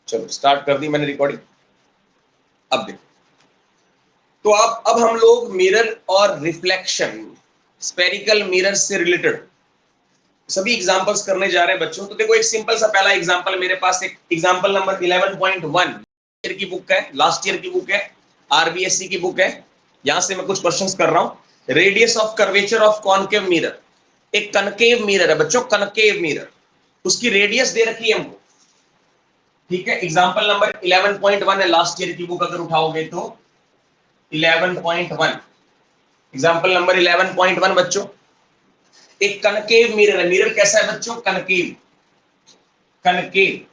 चलो स्टार्ट कर दी मैंने रिकॉर्डिंग। अब देखो, तो अब हम लोग मिरर और रिफ्लेक्शन, स्पेरिकल मिरर से रिलेटेड सभी एग्जांपल्स करने जा रहे हैं बच्चों। तो देखो एक सिंपल सा पहला एग्जांपल मेरे पास, एक एग्जांपल नंबर 11.1 ईयर की बुक है, लास्ट ईयर की बुक है, आरबीएससी की बुक है। यहां से मैं कुछ क्वेश्चंस कर रहा हूं। Radius of curvature of concave mirror, एक कनकेव मिरर है बच्चों, कनकेव मिरर, उसकी रेडियस दे रखी है हमको। ठीक है, एग्जांपल नंबर 11.1 है, लास्ट ईयर की बुक अगर उठाओगे तो 11.1, एग्जांपल नंबर 11.1 बच्चों, एक कनकेव मिरर है। मिरर कैसा है बच्चों? कनकेव, कनकेव,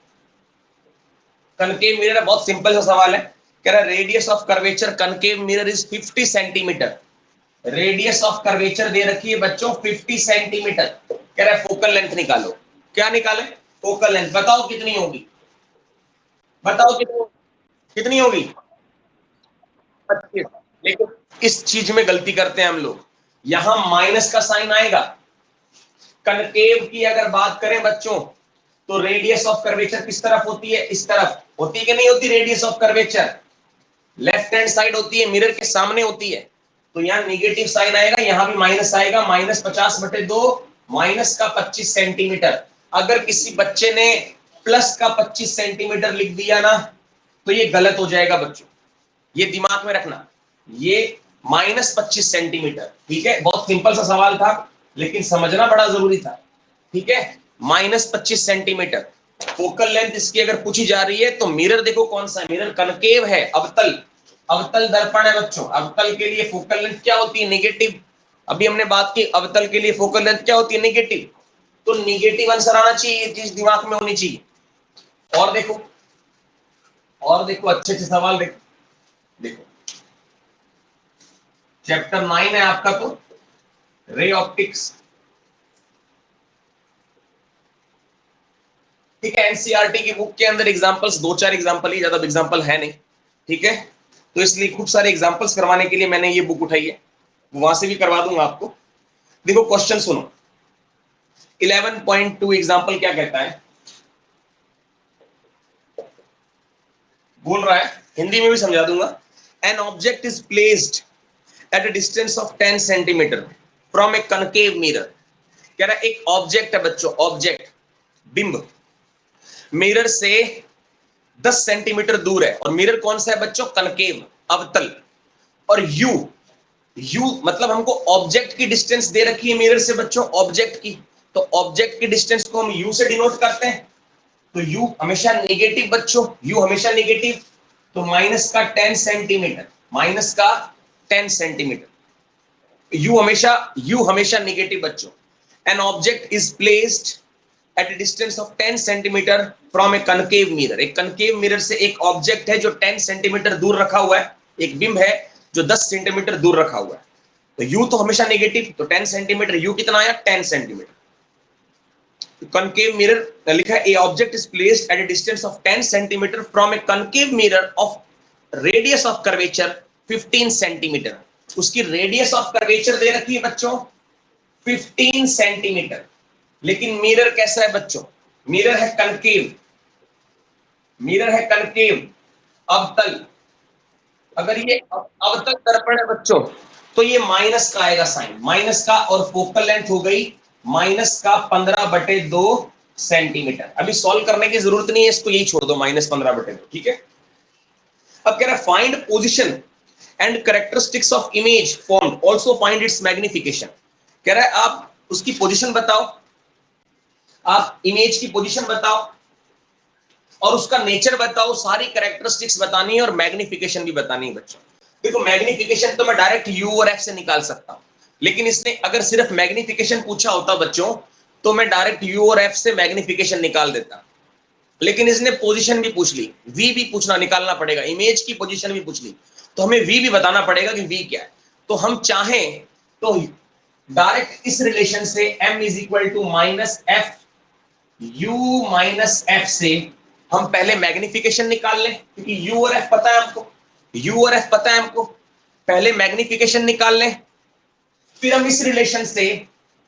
कनकेव मिरर है। बहुत सिंपल सा सवाल है, कह रहा है radius of curvature concave mirror is 50 centimetre. Radius of curvature दे रखी है बच्चों 50 सेंटीमीटर। कह रहा है फोकल लेंथ निकालो। क्या निकाले? Focal length. बताओ कितनी होगी, बताओ कितनी, कितनी होगी? 25। लेकिन इस चीज में गलती करते हैं हम लोग, यहां माइनस का साइन आएगा। कनकेव की अगर बात करें बच्चों, तो रेडियस ऑफ कर्वेचर किस तरफ होती है? इस तरफ होती है कि नहीं होती? Radius of curvature left hand side होती है, मिरर के सामने होती है। तो यहाँ निगेटिव साइन आएगा, यहां भी माइनस आएगा। -50/2, माइनस का 25 सेंटीमीटर। अगर किसी बच्चे ने प्लस का 25 सेंटीमीटर लिख दिया ना, तो ये गलत हो जाएगा बच्चों, ये दिमाग में रखना। ये -25 सेंटीमीटर, ठीक है। बहुत सिंपल सा सवाल था, लेकिन समझना बड़ा जरूरी था। ठीक है, -25 सेंटीमीटर फोकल लेंथ इसकी अगर पूछी जा रही है, तो मिरर देखो कौन सा है, मिरर कनकेव है, अवतल, अवतल दर्पण है बच्चों। अवतल के लिए फोकल लेंथ क्या होती है? नेगेटिव। अभी हमने बात की, अवतल के लिए फोकल लेंथ क्या होती है? नेगेटिव। तो नेगेटिव आंसर आना चाहिए, ये चीज दिमाग में होनी चाहिए। और देखो, और देखो, अच्छे अच्छे सवाल देखो। देखो चैप्टर 9 है आपका, तो रे ऑप्टिक्स, ठीक है। एनसीईआरटी की बुक के अंदर एग्जांपल्स 2-4 एग्जांपल ही, ज्यादा एग्जांपल है नहीं, ठीक है। तो इसलिए खूब सारे एग्जांपल्स करवाने के लिए मैंने ये बुक उठाई है, वहां से भी करवा दूंगा आपको। देखो क्वेश्चन सुनो, 11.2 एग्जांपल क्या कहता है, बोल रहा है, हिंदी में भी समझा दूंगा। An object is placed at a distance of 10 centimetre from A concave mirror. कह रहा है एक ऑब्जेक्ट है बच्चों, ऑब्जेक्ट, बिंब, मिरर से 10 सेंटीमीटर दूर है। और मिरर कौन सा है बच्चों? कनकेव, अवतल। और यू, यू मतलब हमको ऑब्जेक्ट की डिस्टेंस दे रखी है मिरर से बच्चों, ऑब्जेक्ट की। तो ऑब्जेक्ट की डिस्टेंस को हम यू से डिनोट करते हैं। तो यू हमेशा नेगेटिव बच्चों, यू हमेशा नेगेटिव। तो माइनस का 10 सेंटीमीटर, माइनस का 10 सेंटीमीटर, यू हमेशा नेगेटिव बच्चों। An object is placed at a distance of 10 centimetre from A concave mirror. एक कनकेव मिरर से एक ऑब्जेक्ट है जो 10 सेंटीमीटर दूर रखा हुआ है, एक बिंब है जो 10 सेंटीमीटर दूर रखा हुआ है। तो यू तो हमेशा नेगेटिव, तो 10 सेंटीमीटर, यू कितना आया? 10 सेंटीमीटर। concave mirror लिखा है a object is placed at a distance of 10 centimeter from a concave mirror of radius of curvature 15 centimetre. उसकी रेडियस ऑफ कर्वेचर दे रखी है बच्चों 15 सेंटीमीटर। लेकिन मिरर कैसा है बच्चों? मिरर है कनकेव, मिरर है कनकेव, अवतल। अगर ये अवतल दर्पण है बच्चों, तो ये माइनस का आएगा साइन, माइनस का। और फोकल लेंथ हो गई माइनस का 15/2 सेंटीमीटर। अभी सॉल्व करने की जरूरत नहीं है इसको, यही छोड़ दो, -15/2, ठीक है। अब कह रहा है find position and characteristics of image formed, also find its magnification. कह रहा है आप उसकी पोजीशन बताओ, आप इमेज की पोजीशन बताओ और उसका नेचर बताओ, सारी कैरेक्टरिस्टिक्स बतानी है और मैग्निफिकेशन भी बतानी है बच्चों। देखो मैग्निफिकेशन तो मैं डायरेक्ट यू और एफ से निकाल सकता हूं, लेकिन इसने अगर सिर्फ मैग्निफिकेशन पूछा होता बच्चों, तो मैं डायरेक्ट यू और एफ से मैग्निफिकेशन निकाल देता। लेकिन इसने पोजीशन भी पूछ ली, वी भी पूछना, निकालना पड़ेगा, इमेज की पोजीशन भी पूछ ली, तो हमें वी भी बताना पड़ेगा कि वी क्या है। तो हम चाहें तो डायरेक्ट इस रिलेशन से m is equal to -f u minus F से हम पहले मैग्निफिकेशन निकाल लें, क्योंकि u और f पता है हमको, u और f पता है हमको, पहले मैग्निफिकेशन निकाल लें। फिर हम इस रिलेशन से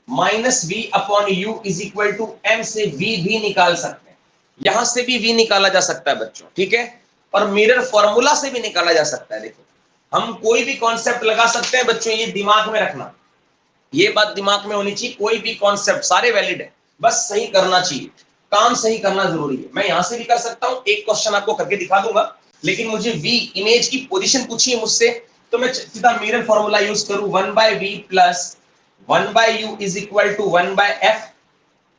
-v/u is equal to m से v भी निकाल सकते हैं। यहां से भी v निकाला जा सकता है बच्चों, ठीक है, और मिरर फॉर्मूला से भी निकाला जा सकता है। देखो हम कोई भी कॉन्सेप्ट लगा सकते हैं बच्चों, ये दिमाग में रखना, ये बात दिमाग में होनी चाहिए। कोई भी कॉन्सेप्ट सारे वैलिड है, बस सही करना चाहिए, काम सही करना जरूरी है। मैं यहां से भी कर सकता हूं, एक क्वेश्चन आपको करके दिखा दूंगा, लेकिन मुझे v इमेज की पोजीशन पूछिए मुझसे, तो मैं सीधा मिरर फॉर्मूला यूज करूं, 1/v plus 1/u is equal to 1/f।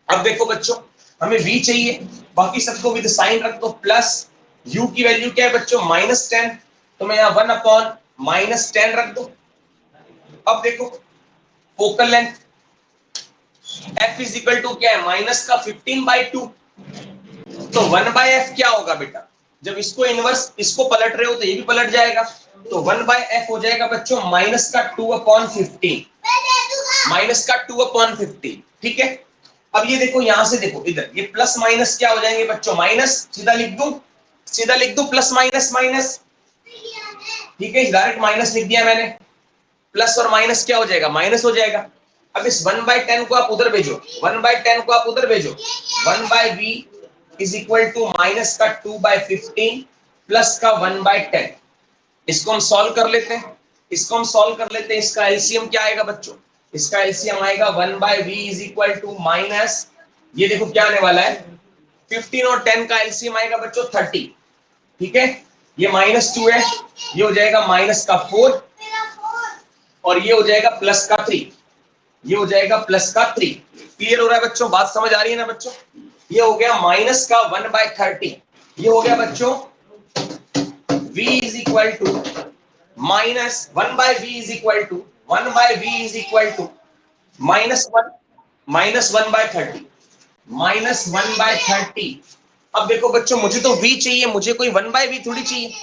अब देखो बच्चों, हमें v चाहिए, बाकी सबको विद साइन रख दो, प्लस u की वैल्यू क्या है बच्चों, -10, तो मैं यहां 1/-10 रख दो। अब देखो focal length f is equal to क्या है, माइनस का 15/2, तो 1/f क्या होगा बेटा, जब इसको इनवर्स इसको पलट रहे हो तो ये भी पलट जाएगा, तो 1/f हो जाएगा बच्चों माइनस का 2/15, माइनस का 2/15, ठीक है। अब ये देखो यहां से देखो इधर ये प्लस माइनस क्या हो जाएंगे बच्चों, माइनस, सीधा लिख दूं प्लस माइनस माइनस, ठीक है, डायरेक्ट माइनस लिख दिया मैंने, प्लस और माइनस क्या हो जाएगा, माइनस हो जाएगा। अब इस 1/10 को आप उधर भेजो, 1/10 को आप उधर भेजो, 1/v is equal to minus का 2/15 प्लस का 1/10। इसको हम सॉल्व कर लेते हैं, इसका एलसीएम क्या आएगा बच्चों, इसका एलसीएम आएगा 1/v is equal to minus, ये देखो क्या आने वाला है, 15 और 10 का एलसीएम आएगा बच्चों 30, ठीक है, ये -2 है, ये हो जाएगा माइनस का 4 और ये हो जाएगा प्लस का 3, ये हो जाएगा प्लस का 3। क्लियर हो रहा है बच्चों, बात समझ आ रही है ना बच्चों। ये हो गया माइनस का 1/30, ये हो गया बच्चों v is equal to minus 1/v is equal to 1/v is equal to -1 -1/30 -1/30। अब देखो बच्चों मुझे तो v चाहिए, मुझे कोई 1/v थोड़ी चाहिए,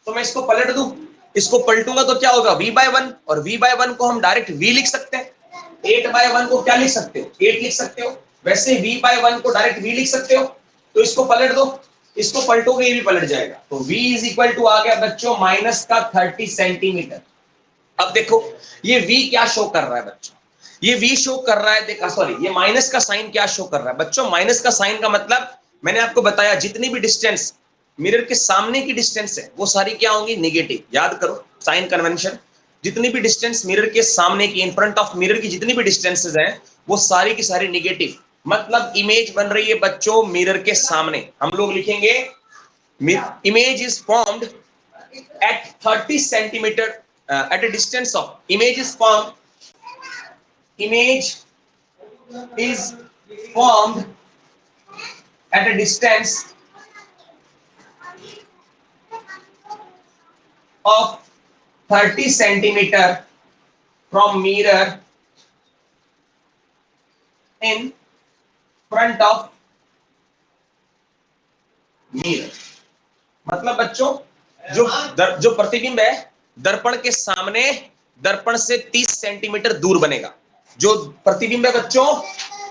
तो मैं इसको पलट दूं, इसको पलटूंगा तो क्या होगा v/1, और v/1 को हम डायरेक्ट v लिख सकते हैं, 8/1 को क्या लिख सकते हो, 8 लिख सकते हो, वैसे v/1 को डायरेक्ट v लिख सकते हो, तो इसको पलट दो, इसको पलटोगे ये भी पलट जाएगा, तो v इज इक्वल टू आ गया बच्चों माइनस का 30 सेंटीमीटर। अब देखो ये v क्या शो कर रहा है बच्चों, ये v शो कर रहा है, देखा सॉरी ये माइनस का साइन क्या शो कर रहा है बच्चों, माइनस का साइन का मतलब मैंने आपको बताया जितनी भी डिस्टेंस मिरर के सामने की डिस्टेंस है वो सारी क्या होंगी, नेगेटिव। याद करो साइन कन्वेंशन, जितनी भी डिस्टेंस मिरर के सामने की, इन फ्रंट ऑफ मिरर की जितनी भी डिस्टेंसेस हैं वो सारी की सारी नेगेटिव, मतलब इमेज बन रही है बच्चों मिरर के सामने। हम लोग लिखेंगे image is formed at 30 centimeter at a distance of image is formed at a distance of 30 centimeter from mirror in front of mirror। मतलब बच्चों जो प्रतिबिंब है दर्पण के सामने, दर्पण से 30 सेंटीमीटर दूर बनेगा। जो प्रतिबिंब है बच्चों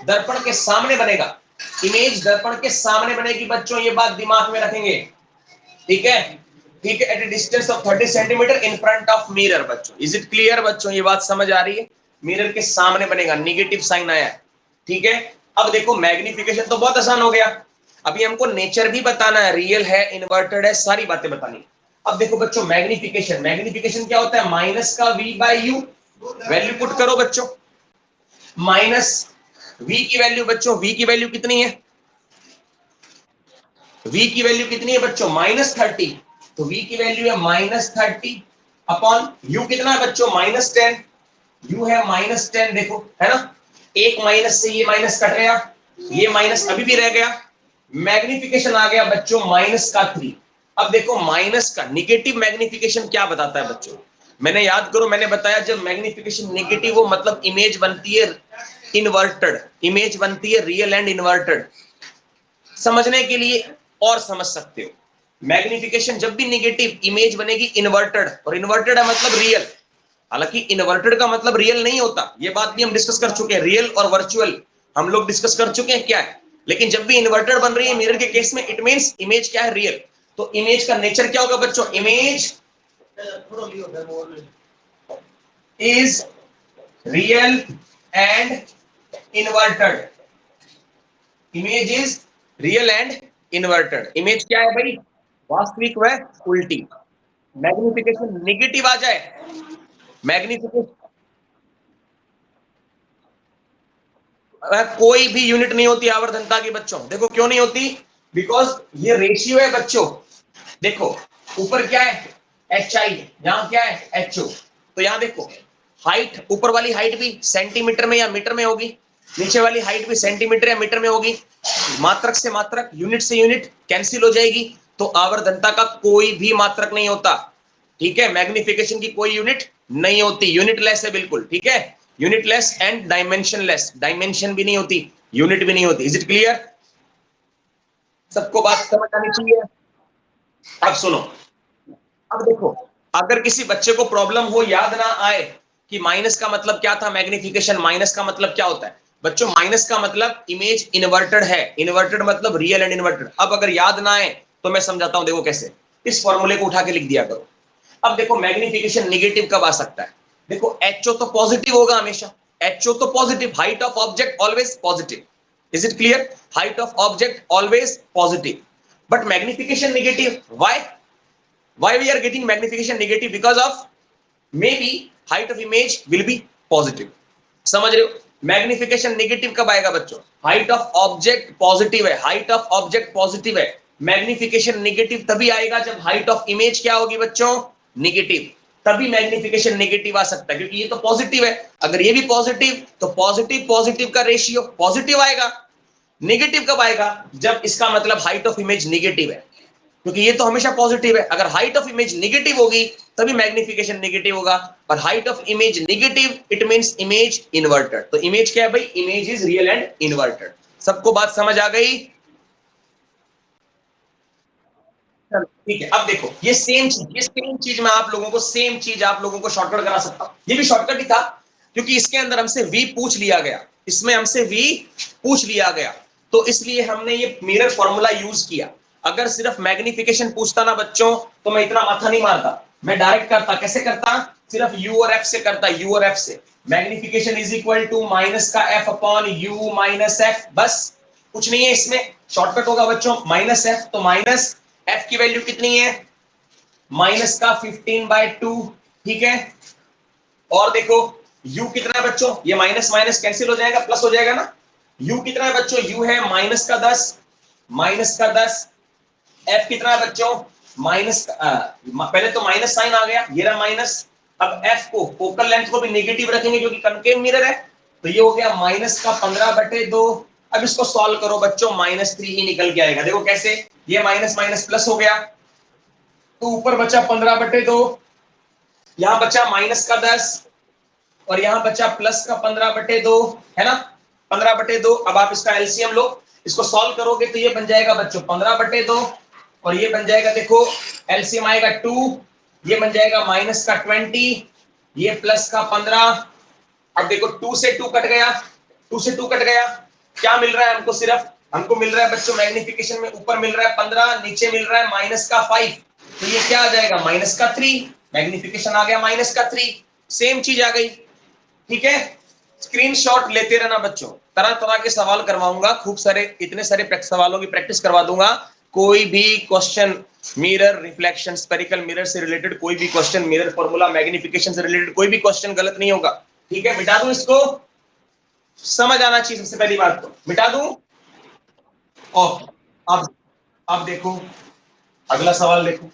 दर्पण के सामने बनेगा, इमेज दर्पण के सामने बनेगी बच्चों, ये बात दिमाग में रखेंगे, ठीक है, ठीक है, at a distance of 30 centimetre in front of mirror. बच्चों इज इट क्लियर बच्चों, ये बात समझ आ रही है, मिरर के सामने बनेगा, नेगेटिव साइन आया है, ठीक है। अब देखो मैग्निफिकेशन तो बहुत आसान हो गया, अभी हमको नेचर भी बताना है, रियल है इन्वर्टेड है, सारी बातें बतानी। अब देखो बच्चों मैग्निफिकेशन, मैग्निफिकेशन क्या होता है, माइनस का v/u, वैल्यू पुट करो बच्चों, माइनस v की वैल्यू बच्चों, v की वैल्यू कितनी है, v की वैल्यू कितनी है बच्चों, -30, तो v की वैल्यू है -30 अपॉन u कितना है बच्चों, -10, u है -10, देखो है ना, एक माइनस से ये माइनस कट गया, ये माइनस अभी भी रह गया, मैग्निफिकेशन आ गया बच्चों माइनस का 3। अब देखो माइनस का निगेटिव मैग्निफिकेशन क्या बताता है बच्चों, मैंने याद करो मैंने बताया जब मैग्निफिकेशन नेगेटिव हो मतलब इमेज बनती है इन्वर्टेड, इमेज बनती है रियल एंड इन्वर्टेड। समझने के लिए और समझ सकते हो, मैग्निफिकेशन जब भी नेगेटिव इमेज बनेगी इन्वर्टेड, और इन्वर्टेड है मतलब रियल, हालांकि इन्वर्टेड का मतलब रियल नहीं होता, ये बात भी हम डिस्कस कर चुके हैं, रियल और वर्चुअल हम लोग डिस्कस कर चुके हैं क्या है, लेकिन जब भी इन्वर्टेड बन रही है मिरर के केस में इट मींस इमेज क्या है, रियल। तो इमेज का नेचर क्या होगा बच्चों, image is real and inverted, image is real and inverted. Image क्या है भाई? वास्तविक व उल्टी। मैग्निफिकेशन नेगेटिव आ जाए, मैग्निफिकेशन कोई भी यूनिट नहीं होती आवर्धनता की बच्चों। देखो क्यों नहीं होती? बिकॉज ये रेशियो है बच्चों। देखो ऊपर क्या है? एच आई, यहां क्या है? H O. तो यहां देखो हाइट, ऊपर वाली हाइट भी सेंटीमीटर में या मीटर में होगी, नीचे वाली हाइट भी सेंटीमीटर या मीटर में होगी। मात्रक से मात्रक, यूनिट से यूनिट कैंसिल हो जाएगी, तो आवर्धनता का कोई भी मात्रक नहीं होता। ठीक है, मैग्निफिकेशन की कोई यूनिट नहीं होती, यूनिट लेस है बिल्कुल। ठीक है, unit less and dimension less, dimension भी नहीं होती, यूनिट भी नहीं होती। Is it clear? सबको बात समझ आनी चाहिए। अब सुनो, अब देखो, अगर किसी बच्चे को प्रॉब्लम हो, याद ना आए कि माइनस का मतलब क्या था, मैग्निफिकेशन माइनस का मतलब क्या होता है बच्चों? माइनस का मतलब इमेज इन्वर्टेड है, इन्वर्टेड मतलब रियल एंड इन्वर्टेड। अब अगर याद ना आए तो मैं समझाता हूं, देखो कैसे। इस फॉर्मूले को उठा के लिख दिया करो। अब देखो मैग्निफिकेशन निगेटिव कब आ सकता है? देखो एचओ तो पॉजिटिव होगा हमेशा, एचओ तो positive, height of object always positive. Is it clear? Height of object always positive, but magnification negative. why we are getting magnification negative? Because of maybe height of image will be positive। समझ रहे हो? Magnification negative कब आएगा बच्चों? Height of object positive है, height of object positive है। Magnification negative तभी आएगा जब हाइट ऑफ इमेज क्या होगी बच्चों? नेगेटिव। तभी मैग्निफिकेशन नेगेटिव आ सकता है, क्योंकि ये तो पॉजिटिव है। अगर ये भी पॉजिटिव, तो पॉजिटिव पॉजिटिव का रेशियो पॉजिटिव आएगा। नेगेटिव कब आएगा? जब इसका मतलब हाइट ऑफ इमेज नेगेटिव है, क्योंकि ये तो हमेशा पॉजिटिव है। अगर हाइट ऑफ इमेज नेगेटिव होगी तभी मैग्निफिकेशन नेगेटिव होगा, और height of image negative it means image inverted. तो इमेज क्या है भाई? Image is real and inverted. सबको बात समझ आ गई? ठीक है, अब देखो ये सेम चीज मैं आप लोगों को, सेम चीज आप लोगों को शॉर्टकट करा सकता हूं। ये भी शॉर्टकट ही था, क्योंकि इसके अंदर हमसे v पूछ लिया गया, इसमें हमसे v पूछ लिया गया, तो इसलिए हमने ये मिरर फॉर्मूला यूज किया। अगर सिर्फ मैग्निफिकेशन पूछता ना बच्चों, तो मैं इतना माथा नहीं मारता, मैं डायरेक्ट करता। कैसे करता? सिर्फ u और f से करता, u और f से। Magnification is equal to minus का f upon u minus f, बस कुछ नहीं है इसमें। शॉर्टकट होगा बच्चों, माइनस f, तो माइनस f की वैल्यू कितनी है? माइनस का 15/2। ठीक है, और देखो u कितना है बच्चों? ये माइनस माइनस कैंसिल हो जाएगा, प्लस हो जाएगा ना। u कितना है बच्चों? u है माइनस का 10, माइनस का 10। f कितना है बच्चों? माइनस पहले तो माइनस साइन आ गया, ये रहा माइनस। अब f को, फोकल लेंथ को भी नेगेटिव रखेंगे क्योंकि कनकेव मिरर है, तो ये हो गया माइनस का 15/2। अब इसको सॉल्व करो बच्चों, -3 ही निकल के आएगा। देखो कैसे, ये माइनस माइनस प्लस हो गया, तो ऊपर बचा 15/2, यहां बचा माइनस का 10, और यहां बचा प्लस का 15/2, है ना? 15/2। अब आप इसका एलसीएम लो, इसको सॉल्व करोगे तो ये बन जाएगा बच्चों 15/2, और ये बन जाएगा, देखो एलसीएम आएगा 2, ये बन जाएगा माइनस का 20, ये प्लस का 15। अब देखो 2 से 2 कट गया, 2 से 2 कट गया, क्या मिल रहा है हमको? सिर्फ हमको मिल रहा है बच्चों मैग्निफिकेशन में, ऊपर मिल रहा है 15, नीचे मिल रहा है माइनस का 5, तो ये क्या आ जाएगा? माइनस का 3। मैग्निफिकेशन आ गया माइनस का 3, सेम चीज आ गई। ठीक है, स्क्रीनशॉट लेते रहना बच्चों, तरह तरह के सवाल करवाऊंगा, खूब सारे, इतने सारे सवालों की प्रैक्टिस करवा दूंगा। कोई भी question mirror reflection, spherical mirror से रिलेटेड कोई भी क्वेश्चन, मिरर फॉर्मूला, मैग्निफिकेशन से रिलेटेड कोई भी क्वेश्चन गलत नहीं होगा। ठीक है, मिटा दूं इसको? समझ आना चाहिए सबसे पहली बात, तो मिटा दूं। ओके, अब देखो अगला सवाल देखो।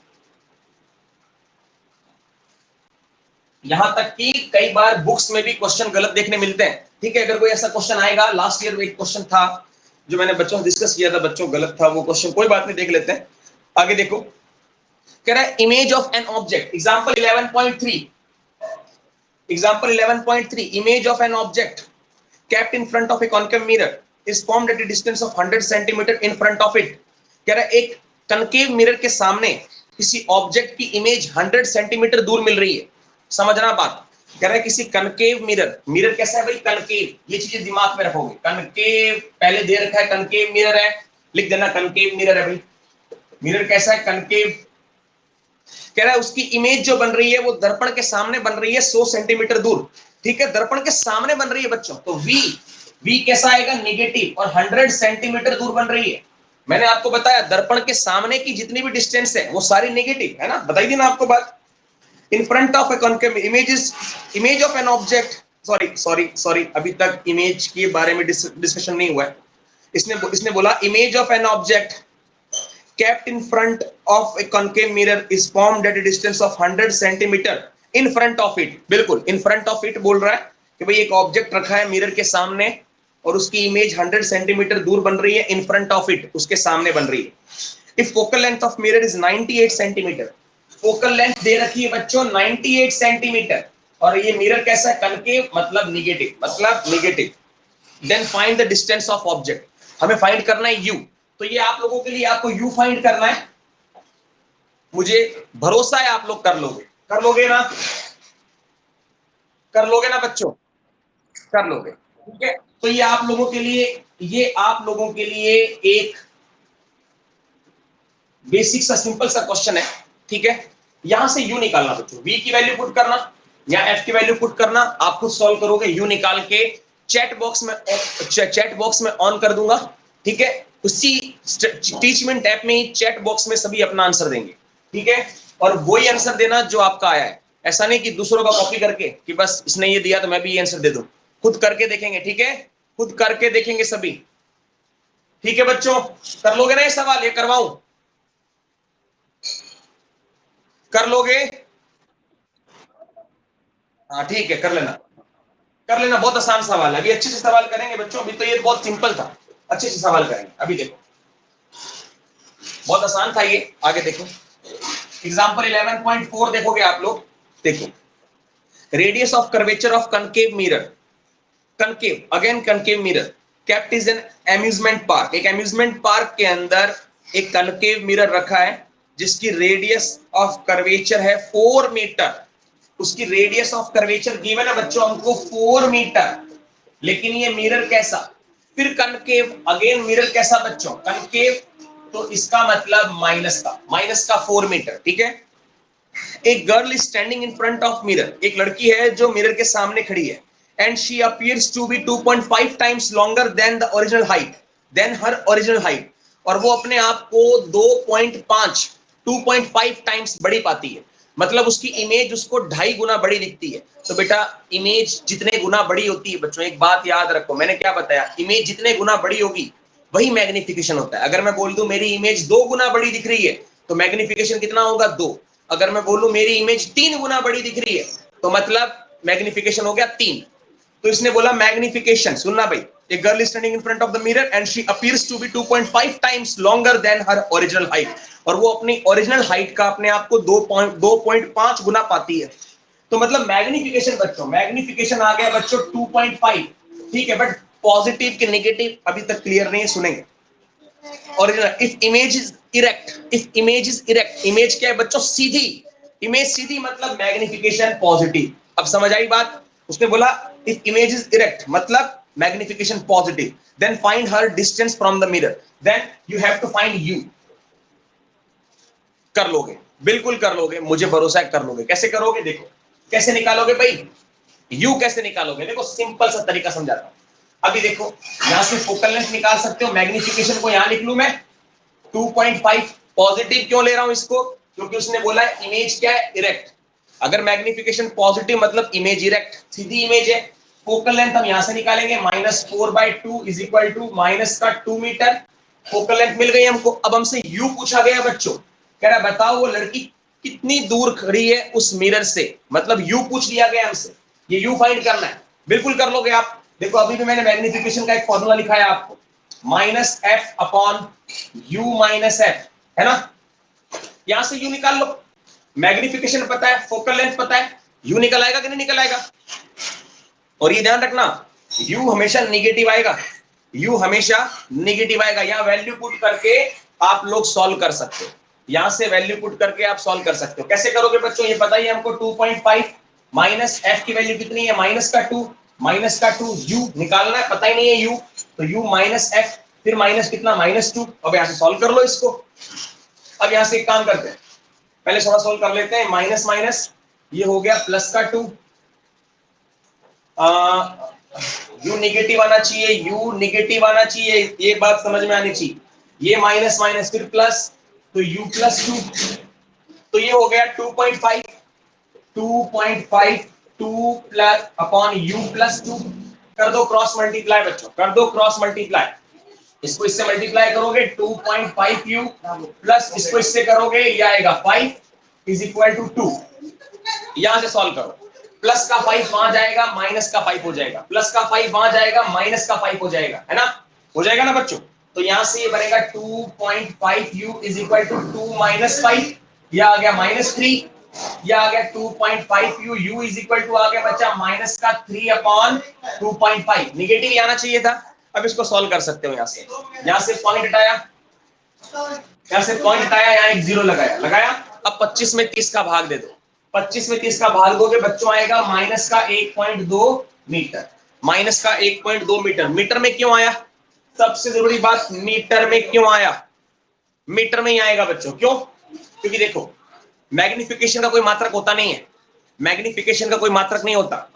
यहां तक कि कई बार बुक्स में भी क्वेश्चन गलत देखने मिलते हैं। ठीक है, अगर कोई ऐसा क्वेश्चन आएगा, लास्ट ईयर में एक क्वेश्चन था जो मैंने बच्चों से डिस्कस किया था, बच्चों गलत था वो क्वेश्चन, कोई बात नहीं, देख लेते हैं। आगे देखो, कह रहा है image of an object, example 11.3, example 11.3, image of an object kept in front of a concave mirror is formed at a distance of 100 centimeter in front of it। कह रहा है एक कनकेव मिरर के सामने किसी ऑब्जेक्ट की image 100 centimetre दूर मिल रही है। समझना बात, कह रहा है किसी कनकेव मिरर, मिरर कैसा है भाई? कनकेव, ये चीजें दिमाग में रखोगे। कनकेव पहले दे रखा है, कनकेव मिरर है, लिख देना कनकेव मिरर है भाई। मिरर कैसा है? कनकेव। कह रहा है उसकी इमेज जो बन रही है वो दर्पण के सामने बन रही है 100 सेंटीमीटर दूर। ठीक है, दर्पण के सामने बन रही है बच्चों, तो v कैसा आएगा? नेगेटिव, और 100 सेंटीमीटर दूर बन रही है। मैंने आपको बताया दर्पण के सामने की जितनी भी डिस्टेंस है वो सारी नेगेटिव है ना, बताई थी ना आपको बात। इन front of a concave image of an object, sorry अभी तक इमेज के बारे में डिस्कशन नहीं हुआ है। इसने बोला image of an object kept in front of a concave mirror is formed at a distance of 100 centimeter in front of it। बिल्कुल in front of it बोल रहा है कि भाई एक ऑब्जेक्ट रखा है मिरर के सामने और उसकी इमेज 100 सेंटीमीटर दूर बन रही है, इन फ्रंट ऑफ इट, उसके सामने बन रही है। If focal length of mirror is 98 centimetre, focal length दे रखी है बच्चों 98 सेंटीमीटर, और ये मिरर कैसा है, कनकेव मतलब negative. Then find the distance of object, हमें फाइंड करना है यू। तो ये आप लोगों के लिए आपको यू फाइंड करना है, मुझे भरोसा है आप लोग कर लोगे, कर लोगे ना बच्चों, कर लोगे, ठीक है। तो ये आप लोगों के लिए एक बेसिक सा सिंपल सा क्वेश्चन है, ठीक है। यहां से यू निकालना बच्चों, वी की वैल्यू पुट करना या एफ की वैल्यू पुट करना, आप खुद सॉल्व करोगे। यू निकाल के चैट बॉक्स में ऑन कर दूंगा, ठीक है। उसी टीचमेंट ऐप में ही चैट बॉक्स में सभी अपना आंसर देंगे, ठीक है। और वही आंसर देना जो आपका आया है, ऐसा नहीं कि दूसरों का कॉपी करके कि बस इसने ये दिया तो मैं भी ये आंसर दे दूं। खुद करके देखेंगे, ठीक है, खुद करके देखेंगे सभी, ठीक है बच्चों। कर लोगे ना ये सवाल, ये करवाऊं, कर लोगे? हाँ ठीक है, कर लेना, बहुत आसान सवाल है। अभी अच्छे से सवाल करेंगे बच्चों, अभी तो ये बहुत सिंपल था, अच्छे से सवाल करेंगे। अभी देखो बहुत आसान था ये, आगे देखो एग्जांपल 11.4 देखोगे आप लोग, देखो radius of curvature of concave mirror, concave mirror kept is an amusement park. एक अम्यूजमेंट पार्क के अंदर एक कनकेव मिरर रखा है जिसकी रेडियस ऑफ कर्वेचर है 4 मीटर। उसकी रेडियस ऑफ कर्वेचर गिवन है बच्चों हमको 4 मीटर, लेकिन ये मिरर कैसा, फिर कनकेव, अगेन मिरर कैसा बच्चों, कनकेव, तो इसका मतलब माइनस का 4 मीटर, ठीक है। एक girl is standing in front of mirror, एक लड़की है जो मिरर के सामने खड़ी है, and she appears to be 2.5 times longer than the original height, then her original height, और वो अपने आप को 2.5 टाइम्स बड़ी पाती है, मतलब उसकी इमेज उसको 2.5 गुना बड़ी दिखती है। तो बेटा इमेज जितने गुना बड़ी होती है बच्चों, एक बात याद रखो, मैंने क्या बताया, इमेज जितने गुना बड़ी होगी वही मैग्निफिकेशन होता है। अगर मैं बोल दूं मेरी इमेज 2 गुना बड़ी दिख रही है तो मैग्निफिकेशन कितना होगा, 2। अगर मैं बोलूं मेरी इमेज 3 गुना बड़ी दिख रही है तो मतलब मैग्निफिकेशन हो गया 3। तो इसने बोला मैग्निफिकेशन, सुनना भाई, a girl is standing in front of the mirror and she appears to be 2.5 times longer than her original height, और वो अपनी ओरिजिनल हाइट का अपने आप को 2.5 गुना पाती है। तो मतलब मैग्निफिकेशन बच्चों, मैग्निफिकेशन आ गया बच्चों 2.5, ठीक है। बट पॉजिटिव के नेगेटिव अभी तक क्लियर नहीं है, सुनेंगे। Original, if image is erect, image क्या है बच्चों, सीधी, इमेज सीधी मतलब मैग्निफिकेशन पॉजिटिव। अब समझ आई बात, उसने बोला इफ इमेज इज इरेक्ट मतलब magnification positive, then find her distance from the mirror, then you have to find U. कर लोगे, बिल्कुल कर लोगे, मुझे भरोसा है कर लोगे। कैसे करोगे, देखो कैसे निकालोगे भाई, यू कैसे निकालोगे, देखो सिंपल सा तरीका समझाता हूं। अभी देखो यहां से फोकल लेंथ निकाल सकते हो, मैग्निफिकेशन को यहां लिख लू मैं 2.5, पॉजिटिव क्यों ले रहा हूं इसको, क्योंकि उसने बोला है इमेज क्या है, इरेक्ट। अगर मैग्निफिकेशन पॉजिटिव मतलब इमेज इरेक्ट, सीधी इमेज है। फोकल लेंथ हम यहां से निकालेंगे -4/2 इज इक्वल टू माइनस का 2 मीटर। फोकल लेंथ मिल गई हमको। अब हमसे यू पूछा गया बच्चों, कह रहा बताओ वो लड़की कितनी दूर खड़ी है उस मिरर से, मतलब यू पूछ लिया गया हमसे, ये यू फाइंड करना है। बिल्कुल कर लोगे आप। देखो अभी भी मैंने मैग्निफिकेशन का एक फॉर्मूला लिखाया आपको, -f/u-f, है ना। यहां से यू निकाल लो, मैग्निफिकेशन पता है, फोकल लेंथ पता है, यू निकल आएगा कि नहीं निकल आएगा। और ये ध्यान रखना, यू हमेशा निगेटिव आएगा, यू हमेशा निगेटिव आएगा। यहां वैल्यू पुट करके आप लोग सॉल्व कर सकते हो, यहां से वैल्यू पुट करके आप सॉल्व कर सकते हो। कैसे करोगे बच्चों, ये बताइए हमको। 2.5 माइनस एफ की वैल्यू कितनी है, -2 यू निकालना है, पता ही नहीं है यू, तो यू माइनस एफ, फिर माइनस कितना, -2। अब यहां से सॉल्व कर लो इसको। अब यहां से एक काम करते हैं, पहले थोड़ा सॉल्व कर लेते हैं। माइनस माइनस ये हो गया +2, यू निगेटिव आना चाहिए, यू निगेटिव आना चाहिए, ये बात समझ में आनी चाहिए। ये माइनस माइनस फिर प्लस, तो u प्लस 2, तो ये हो गया 2.5 2 प्लस अपॉन u प्लस 2। कर दो क्रॉस मल्टीप्लाई बच्चों, कर दो क्रॉस मल्टीप्लाई। इसको इससे मल्टीप्लाई करोगे 2.5u प्लस इसको इससे करोगे, ये आएगा 5 इज इक्वल टू 2। यहां से सॉल्व करो, प्लस का 5 वहां जाएगा, माइनस का 5 हो जाएगा, प्लस का 5 वहां जाएगा, माइनस का 5 हो जाएगा, है ना, हो जाएगा ना बच्चों। तो यहां से ये बनेगा 2.5u is equal to 2 minus 5, यह आ गया माइनस 3, यह आ गया 2.5u, u is equal to आ गया बच्चा माइनस का 3 अपॉन 2.5, निगेटिव आना चाहिए था। अब इसको सॉल्व कर सकते हो, यहां से पॉइंट हटाया, यहां से पॉइंट हटाया, यहां एक जीरो लगाया, लगाया। अब 25 में 30 का भाग दे दो, 25 में 30 का भाग दोगे बच्चों आएगा माइनस का 1.2 मीटर, माइनस का 1.2 मीटर। मीटर में क्यों आया, सबसे जरूरी बात, मीटर में क्यों आया, मीटर में ही आएगा बच्चों, क्यों, क्योंकि देखो मैग्निफिकेशन का कोई मात्रक होता नहीं है, मैग्निफिकेशन का कोई मात्रक नहीं होता,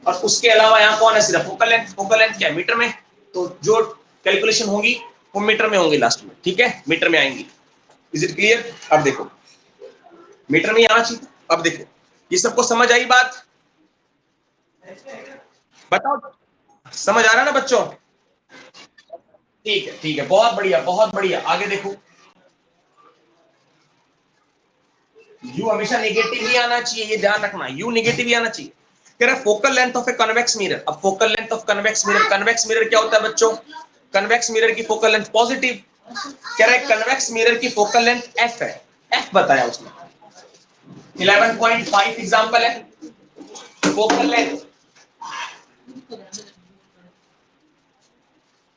और उसके अलावा यहाँ कौन है, सिर्फ फोकल लेंथ, फोकल लेंथ क्या है, मीटर में, तो जो कैलकुलेशन होगी वो मीटर में होंगी लास्ट में, ठीक है, मीटर में आएंगी। इज इट क्लियर, अब देखो मीटर में आना चाहिए। अब देखो ये सबको समझ आई बात, बताओ, समझ आ रहा है ना बच्चों, ठीक है, ठीक है, बहुत बढ़िया, बहुत बढ़िया। आगे देखो, यू हमेशा नेगेटिव ही आना चाहिए, ये ध्यान रखना, यू नेगेटिव ही आना चाहिए। कह रहा है focal length of a convex mirror. अब focal length of convex mirror, convex mirror क्या होता है बच्चों, कन्वेक्स मिरर की फोकल लेंथ पॉजिटिव। कह रहा है कन्वेक्स मिरर की फोकल लेंथ एफ है, एफ बताया उसने, 11.5 एग्जांपल है। फोकल लेंथ,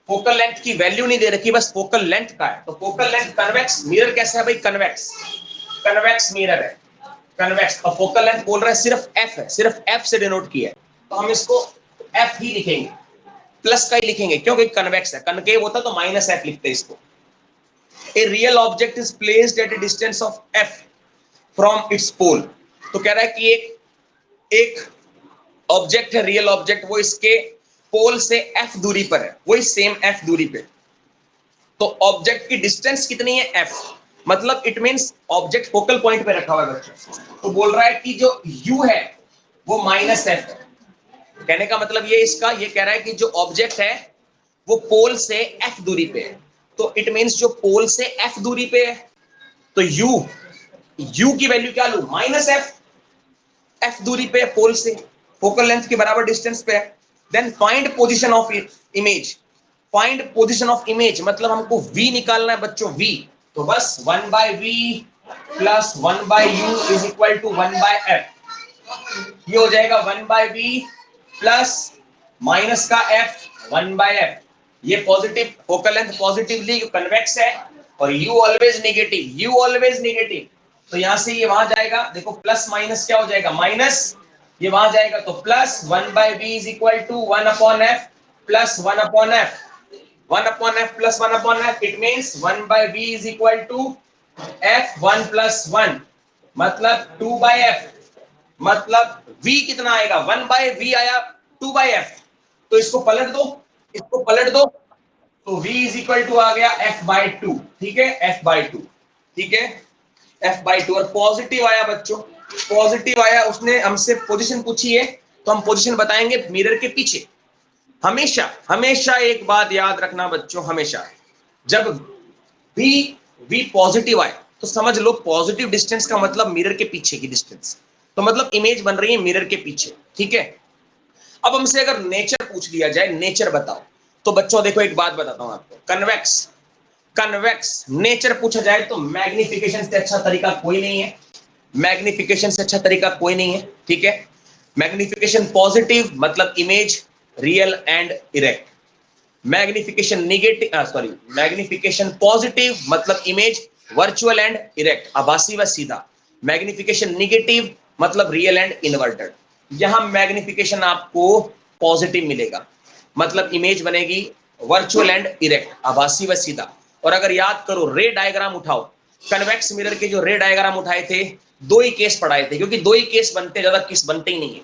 फोकल लेंथ की वैल्यू नहीं दे रखी, बस फोकल लेंथ का है। तो फोकल लेंथ कन्वेक्स मिरर कैसा है भाई, कन्वेक्स, कन्वेक्स मिरर है, कन्वेक्स। और फोकल लेंथ बोल रहा है सिर्फ एफ है, सिर्फ एफ से डिनोट किया है, तो हम इसको एफ ही लिखेंगे, प्लस का ही लिखेंगे, क्योंकि कन्वेक्स है, कनकेव होता तो माइनस एफ लिखते इसको। A real object is placed at a distance of F from its pole. तो कह रहा है कि एक ऑब्जेक्ट है, रियल ऑब्जेक्ट, वो इसके पोल से एफ दूरी पर है, वही सेम एफ दूरी पे। तो ऑब्जेक्ट की डिस्टेंस कितनी है, एफ, मतलब it means object focal point पे रखा हुआ है बच्चों। तो बोल रहा है कि जो यू है वो माइनस एफ है, कहने का मतलब ये इसका, ये कह रहा है कि जो ऑब्जेक्ट है वो पोल से एफ दूरी पे है, तो इट मींस जो पोल से एफ दूरी पे है, तो यू की वैल्यू क्या लू, माइनस एफ, एफ दूरी पे पोल से, फोकल लेंथ के बराबर डिस्टेंस पे है। Then find position of image, find position of image मतलब हमको v निकालना है बच्चों, v, तो बस 1/v plus 1/u is equal to 1/f, ये हो जाएगा 1/v प्लस माइनस का f 1/f। ये positive, focal length positively convex है, और u always negative, u always negative, तो यहां से ये वहां जाएगा, देखो प्लस माइनस क्या हो जाएगा, माइनस, ये वहां जाएगा तो plus 1/v is equal to 1/f plus 1/f, 1/f plus 1/f, it means 1/v is equal to f1 plus 1, मतलब 2/f, मतलब v कितना आएगा, 1/v आया 2/f, तो इसको पलट दो, इसको पलट दो, तो v इज इक्वल टू आ गया f/2, ठीक है, f/2, ठीक है, f/2। और पॉजिटिव आया बच्चों, पॉजिटिव आया, उसने हमसे पोजीशन पूछी है, तो हम पोजीशन बताएंगे मिरर के पीछे। हमेशा हमेशा एक बात याद रखना बच्चों, हमेशा जब v पॉजिटिव आए तो समझ लो पॉजिटिव डिस्टेंस का मतलब मिरर के पीछे की डिस्टेंस, तो मतलब इमेज बन रही है मिरर के पीछे, ठीक है। अब हमसे अगर नेचर पूछ लिया जाए, नेचर बताओ, तो बच्चों देखो एक बात बताता हूं आपको, कन्वेक्स, कन्वेक्स नेचर पूछा जाए तो मैग्निफिकेशन से अच्छा तरीका कोई नहीं है, मैग्निफिकेशन से अच्छा तरीका कोई नहीं है, ठीक है। मैग्निफिकेशन पॉजिटिव मतलब image real and erect, magnification negative, sorry, magnification positive मतलब इमेज वर्चुअल एंड इरेक्ट, आभासी व सीधा। मैग्निफिकेशन नेगेटिव मतलब रियल एंड इन्वर्टेड। यहां मैग्निफिकेशन आपको पॉजिटिव मिलेगा, मतलब इमेज बनेगी वर्चुअल एंड इरेक्ट, आभासी व सीधा। और अगर याद करो रे डायग्राम उठाओ, कन्वेक्स मिरर के जो रे डायग्राम उठाए थे, दो ही केस पढ़ाए थे, क्योंकि दो ही केस बनते, ज्यादा केस बनते ही नहीं है।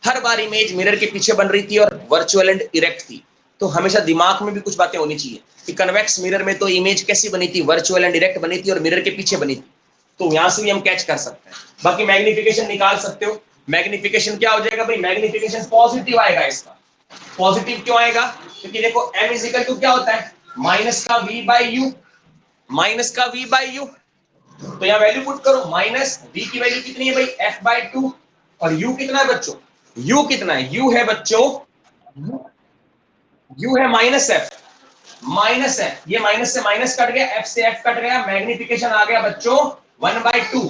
हर बार इमेज मिरर के पीछे बन रही थी और वर्चुअल एंड इरेक्ट थी, तो हमेशा दिमाग में भी कुछ बातें होनी चाहिए कि कन्वेक्स मिरर में तो इमेज कैसी बनी थी, वर्चुअल एंड डायरेक्ट बनी थी और मिरर के पीछे बनी थी, तो यहां से भी हम कैच कर सकते हैं। बाकी मैग्निफिकेशन निकाल सकते हो। मैग्निफिकेशन क्या हो जाएगा भाई, मैग्निफिकेशन पॉजिटिव आएगा। इसका पॉजिटिव क्यों आएगा, क्योंकि देखो m इज इक्वल टू क्या होता है, माइनस का v बाई यू, माइनस का v बाई यू। तो यहाँ वैल्यू पुट करो, माइनस v की वैल्यू कितनी है भाई, f बाई टू, और u कितना है बच्चों, u कितना है, u है बच्चों, u है माइनस f, माइनस है, ये माइनस से माइनस कट गया, f से f कट गया, मैग्निफिकेशन आ गया बच्चों 1/2,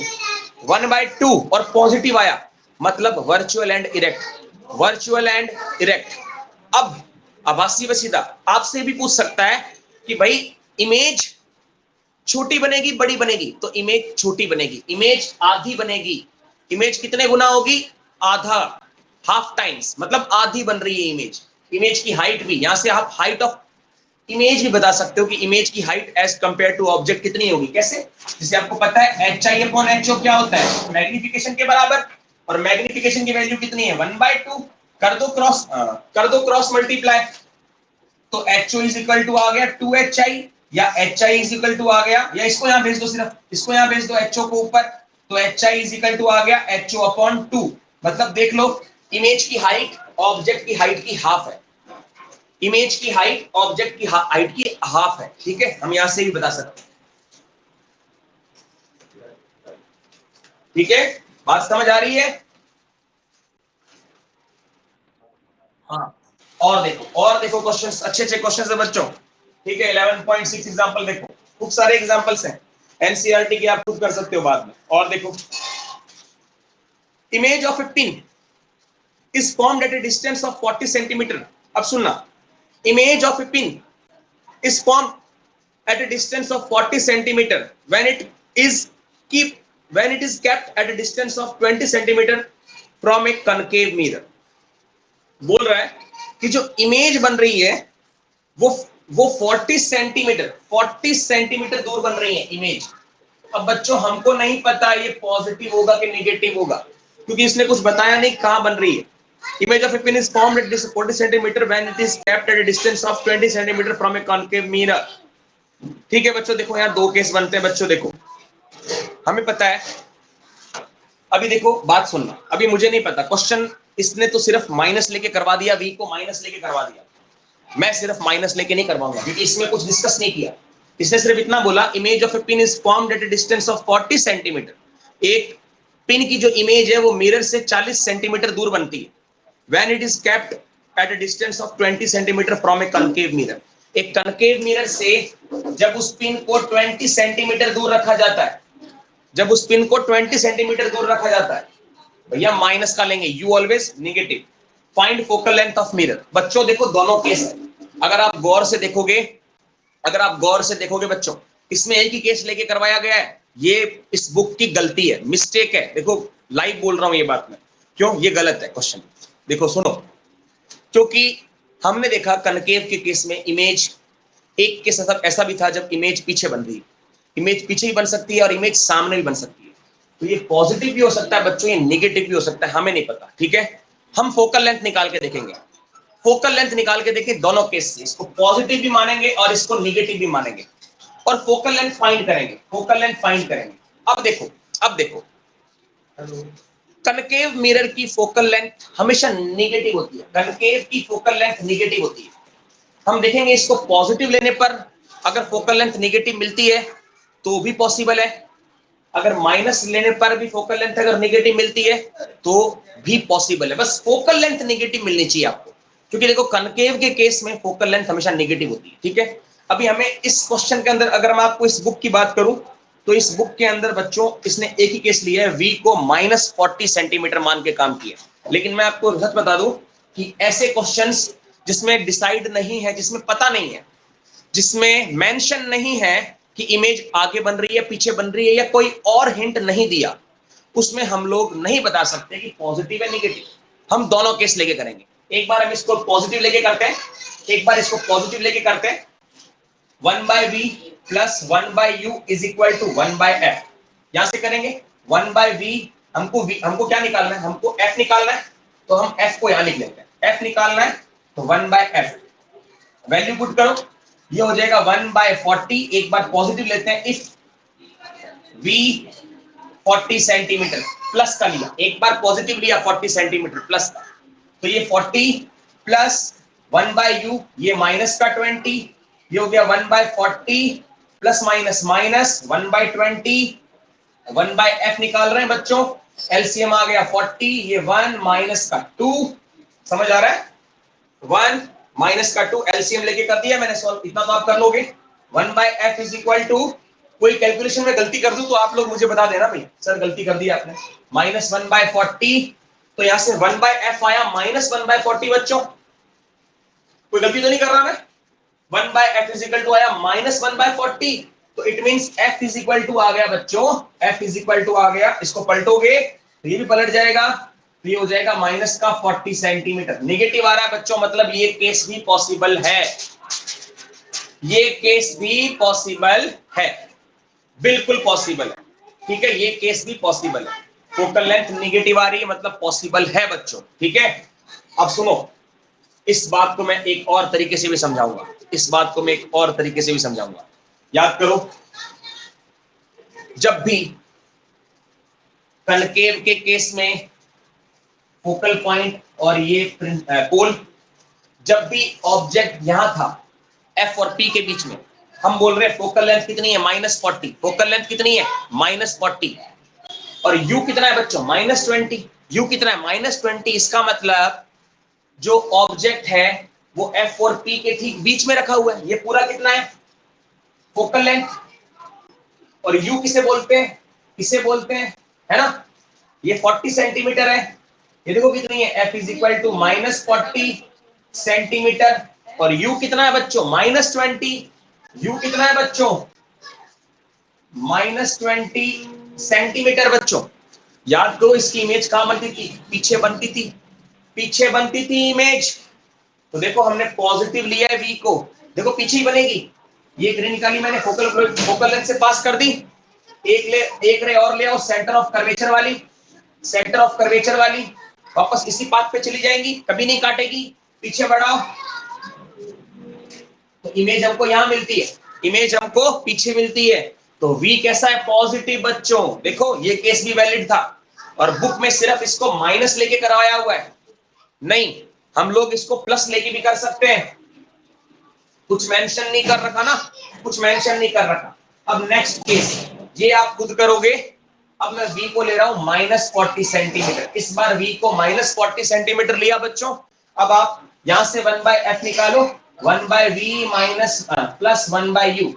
1/2 और पॉजिटिव आया, मतलब virtual and erect, virtual and erect. अब आभासी व सीधा आपसे भी पूछ सकता है कि भाई इमेज छोटी बनेगी बड़ी बनेगी, तो इमेज छोटी बनेगी, इमेज आधी बनेगी, इमेज कितने गुना होगी, आधा, हाफ टाइम्स, मतलब आधी बन रही है इमेज। इमेज की हाइट भी, यहां से आप हाइट ऑफ इमेज भी बता सकते हो कि इमेज की height as compare to object कितनी होगी, कैसे, जैसे आपको पता है H I upon H O क्या होता है, मैग्निफिकेशन के बराबर, और मैग्निफिकेशन की वैल्यू कितनी है 1/2, कर दो क्रॉस, कर दो क्रॉस मल्टीप्लाई, तो H O is equal to आ गया 2hi, या H I is equal to आ गया, या इसको यहां भेज दो, सिर्फ इसको यहां भेज दो एच ओ को ऊपर, तो H I is equal to आ गया एच ओ अपॉन 2, मतलब देख लो इमेज की हाइट ऑब्जेक्ट की हाइट की हाफ है, इमेज की हाइट ऑब्जेक्ट की हाइट की हाफ है, ठीक है, हम यहां से भी बता सकते हैं, ठीक है, बात समझ आ रही है। हाँ, और देखो क्वेश्चंस, अच्छे अच्छे क्वेश्चंस है बच्चों, ठीक है, 11.6 एग्जांपल देखो, खूब सारे एग्जांपल्स हैं, एनसीईआरटी के आप खुद कर सकते हो बाद में। और देखो, image of A pin is formed at a distance of 40 centimeter. अब सुनना, image of a pin is formed at a distance of 40 centimeter when it is kept at a distance of 20 centimeter from a concave mirror. बोल रहा है कि जो image बन रही है वो वो 40 सेंटीमीटर दूर बन रही है इमेज। अब बच्चों हमको नहीं पता ये पॉजिटिव होगा कि नेगेटिव होगा, क्योंकि इसने कुछ बताया नहीं कहां बन रही है। Image of a pin is formed at this 40 centimeter when it is kept at a distance of 20 centimeter from a concave mirror. ठीक है बच्चों, देखो यहाँ दो केस बनते हैं बच्चों, देखो हमें पता है, अभी देखो बात सुनना, अभी मुझे नहीं पता क्वेश्चन, इसने तो सिर्फ माइनस लेके करवा दिया, वी को माइनस लेके करवा दिया, मैं सिर्फ माइनस लेके नहीं करवाऊंगा क्योंकि इसमें कुछ डिस्कस नहीं किया। इसने सिर्फ इतना बोला, image of A pin is formed at a distance of 40 centimetre, एक पिन की जो इमेज है वो मिरर से 40 सेंटीमीटर दूर बनती है when it is kept at a distance of 20 centimeter from a concave mirror. एक concave mirror से जब उस पिन को 20 सेंटीमीटर दूर रखा जाता है, जब उस पिन को 20 सेंटीमीटर दूर रखा जाता है, भैया माइनस का लेंगे, you always negative. Find focal length of mirror. बच्चों देखो दोनों केस है, अगर आप गौर से देखोगे, अगर आप गौर से देखोगे बच्चों, इसमें एक ही केस लेके करवाया गया है, ये इस बुक की गलती है, मिस्टेक है, देखो लाइव बोल रहा हूं ये बात में, क्यों ये गलत है क्वेश्चन, देखो सुनो, क्योंकि हमने देखा कनकेव के केस में इमेज, एक केस ऐसा भी था जब इमेज पीछे बन रही है, इमेज पीछे ही बन सकती है और इमेज सामने भी बन सकती है, तो ये पॉजिटिव भी हो सकता है बच्चों, ये नेगेटिव भी हो सकता है, हमें नहीं पता, ठीक है। हम फोकल लेंथ निकाल के देखेंगे, फोकल लेंथ निकाल के देखें दोनों केस से, इसको पॉजिटिव भी मानेंगे और इसको नेगेटिव भी मानेंगे, और फोकल लेंथ फाइंड करेंगे, फोकल लेंथ फाइंड करेंगे। अब देखो, अब देखो, कनकेव मिरर की फोकल लेंथ हमेशा नेगेटिव होती है, कनकेव की फोकल लेंथ नेगेटिव होती है। हम देखेंगे इसको पॉजिटिव लेने पर अगर फोकल लेंथ नेगेटिव मिलती है तो भी पॉसिबल है, अगर माइनस लेने पर भी फोकल लेंथ अगर नेगेटिव मिलती है तो भी पॉसिबल है, बस फोकल लेंथ नेगेटिव मिलनी चाहिए आपको, क्योंकि देखो कनकेव के केस में फोकल लेंथ हमेशा नेगेटिव होती है, ठीक है। अभी हमें इस क्वेश्चन के अंदर अगर मैं आपको इस बुक की बात करूं तो इस बुक के अंदर बच्चों इसने एक ही केस लिया है, वी को -40 सेंटीमीटर मान के काम किया, लेकिन मैं आपको सच बता दूं कि ऐसे क्वेश्चंस जिसमें डिसाइड नहीं है, जिसमें पता नहीं है, जिसमें मेंशन नहीं है कि इमेज आगे बन रही है पीछे बन रही है या कोई और हिंट नहीं दिया, उसमें हम लोग नहीं बता सकते कि पॉजिटिव है नेगेटिव। हम दोनों केस लेके करेंगे, एक बार हम इसको पॉजिटिव लेके करते हैं, एक बार इसको पॉजिटिव लेके करते हैं, 1/v plus 1/u is equal to 1/f, यहां से करेंगे 1/v, हमको क्या निकालना है, हमको f निकालना है, तो हम f को यहां लिख लेते हैं, f निकालना है तो 1/f, वैल्यू पुट करो, ये हो जाएगा 1/40। एक बार पॉजिटिव लेते हैं, इफ v 40 सेंटीमीटर प्लस का लिया, एक बार पॉजिटिव लिया 40 सेंटीमीटर प्लस का, तो ये 40 प्लस 1/u, ये माइनस का 20, ये हो गया 1/40 प्लस माइनस माइनस 1/20, 1/f निकाल रहे हैं बच्चों, एलसीएम आ गया 40, ये 1 माइनस का 2, समझ आ रहा है, 1 माइनस का 2, एलसीएम लेके कर दिया मैंने सॉल्व, इतना तो आप कर लोगे। 1/f इज इक्वल टू, कोई कैलकुलेशन में गलती कर दूं तो आप लोग मुझे बता देना भाई, सर गलती कर दी आपने, माइनस 1/40, तो यहां से 1/f आया माइनस 1/40 बच्चों, कोई गलती तो नहीं कर रहा मैं, 1/f इज इक्वल टू आया माइनस 1/40, तो it means f is equal to आ गया बच्चों, f इज इक्वल टू आ गया, इसको पलटोगे तो ये भी पलट जाएगा, तो ये हो जाएगा माइनस का 40 सेंटीमीटर, नेगेटिव आ रहा है बच्चों, मतलब ये केस भी पॉसिबल है, ये केस भी पॉसिबल है, बिल्कुल पॉसिबल है, ठीक है, ये केस भी पॉसिबल है, फोकल लेंथ नेगेटिव आ रही है मतलब पॉसिबल है बच्चों, ठीक है। अब सुनो, इस बात को मैं एक और तरीके से भी समझाऊंगा, इस बात को मैं एक और तरीके से भी समझाऊंगा, याद करो, जब भी कनकेव के केस में फोकल पॉइंट और ये पोल, जब भी ऑब्जेक्ट यहां था एफ और पी के बीच में, हम बोल रहे हैं फोकल लेंथ कितनी है -40, फोकल लेंथ कितनी है -40, और यू कितना है बच्चों -20, यू कितना है -20, इसका मतलब जो ऑब्जेक्ट है वो एफ और पी के ठीक बीच में रखा हुआ है, ये पूरा कितना है फोकल लेंथ, और यू किसे बोलते हैं, किसे बोलते हैं, है ना, ये 40 सेंटीमीटर है, ये देखो कितनी है, F is equal to -40 centimetre, और यू कितना है बच्चों -20, यू कितना है बच्चों -20 सेंटीमीटर बच्चों। याद करो इसकी इमेज कहां बनती थी, पीछे बनती थी, पीछे बनती थी इमेज, तो देखो हमने पॉजिटिव लिया है v को, देखो पीछे ही बनेगी, ये रे निकाली मैंने, फोकल लेंथ से पास कर दी, एक रे और ले आओ सेंटर ऑफ कर्वेचर वाली, सेंटर ऑफ कर्वेचर वाली, वापस इसी पाथ पे चली जाएंगी, कभी नहीं काटेगी, पीछे बढ़ाओ, तो इमेज हमको यहां मिलती है, इमेज हमको पीछे मिलती है, तो v कैसा है पॉजिटिव बच्चों, देखो ये केस भी वैलिड था, और बुक में सिर्फ इसको माइनस लेके करवाया हुआ है, नहीं हम लोग इसको प्लस लेके भी कर सकते हैं, कुछ मेंशन नहीं कर रखा ना, कुछ मेंशन नहीं कर रखा। अब नेक्स्ट केस ये आप खुद करोगे, अब मैं v को ले रहा हूं -40 सेंटीमीटर, इस बार v को -40 सेंटीमीटर लिया बच्चों, अब आप यहां से 1/f निकालो, 1/v माइनस प्लस 1/u,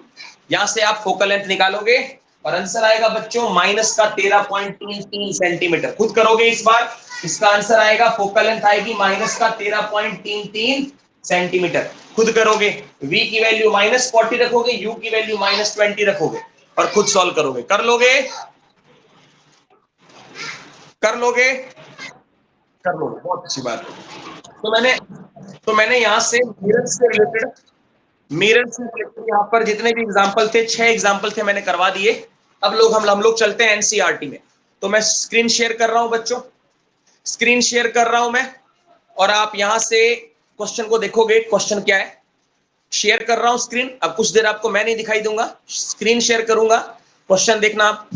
यहां से आप फोकल लेंथ निकालोगे और आंसर आएगा बच्चों माइनस का 13.33 सेंटीमीटर, खुद करोगे इस बार, इसका आंसर आएगा, फोकल लेंथ आएगी माइनस का 13.33 सेंटीमीटर, खुद करोगे, v की वैल्यू -40 रखोगे, u की वैल्यू -20 रखोगे और खुद सॉल्व करोगे, कर लोगे, कर लोगे, कर लोगे, बहुत अच्छी बात है। तो मैंने यहां से मिरर से रिलेटेड, मिरर से रिलेटेड यहाँ पर जितने भी एग्जाम्पल थे, 6 एग्जाम्पल थे मैंने करवा दिए, अब हम लोग चलते हैं एनसीईआरटी में, तो मैं स्क्रीन शेयर कर रहा हूं बच्चों, स्क्रीन शेयर कर रहा हूं मैं, और आप यहां से क्वेश्चन को देखोगे, क्वेश्चन क्या है, शेयर कर रहा हूं स्क्रीन, अब कुछ देर आपको मैं नहीं दिखाई दूंगा, स्क्रीन शेयर करूंगा, क्वेश्चन देखना आप।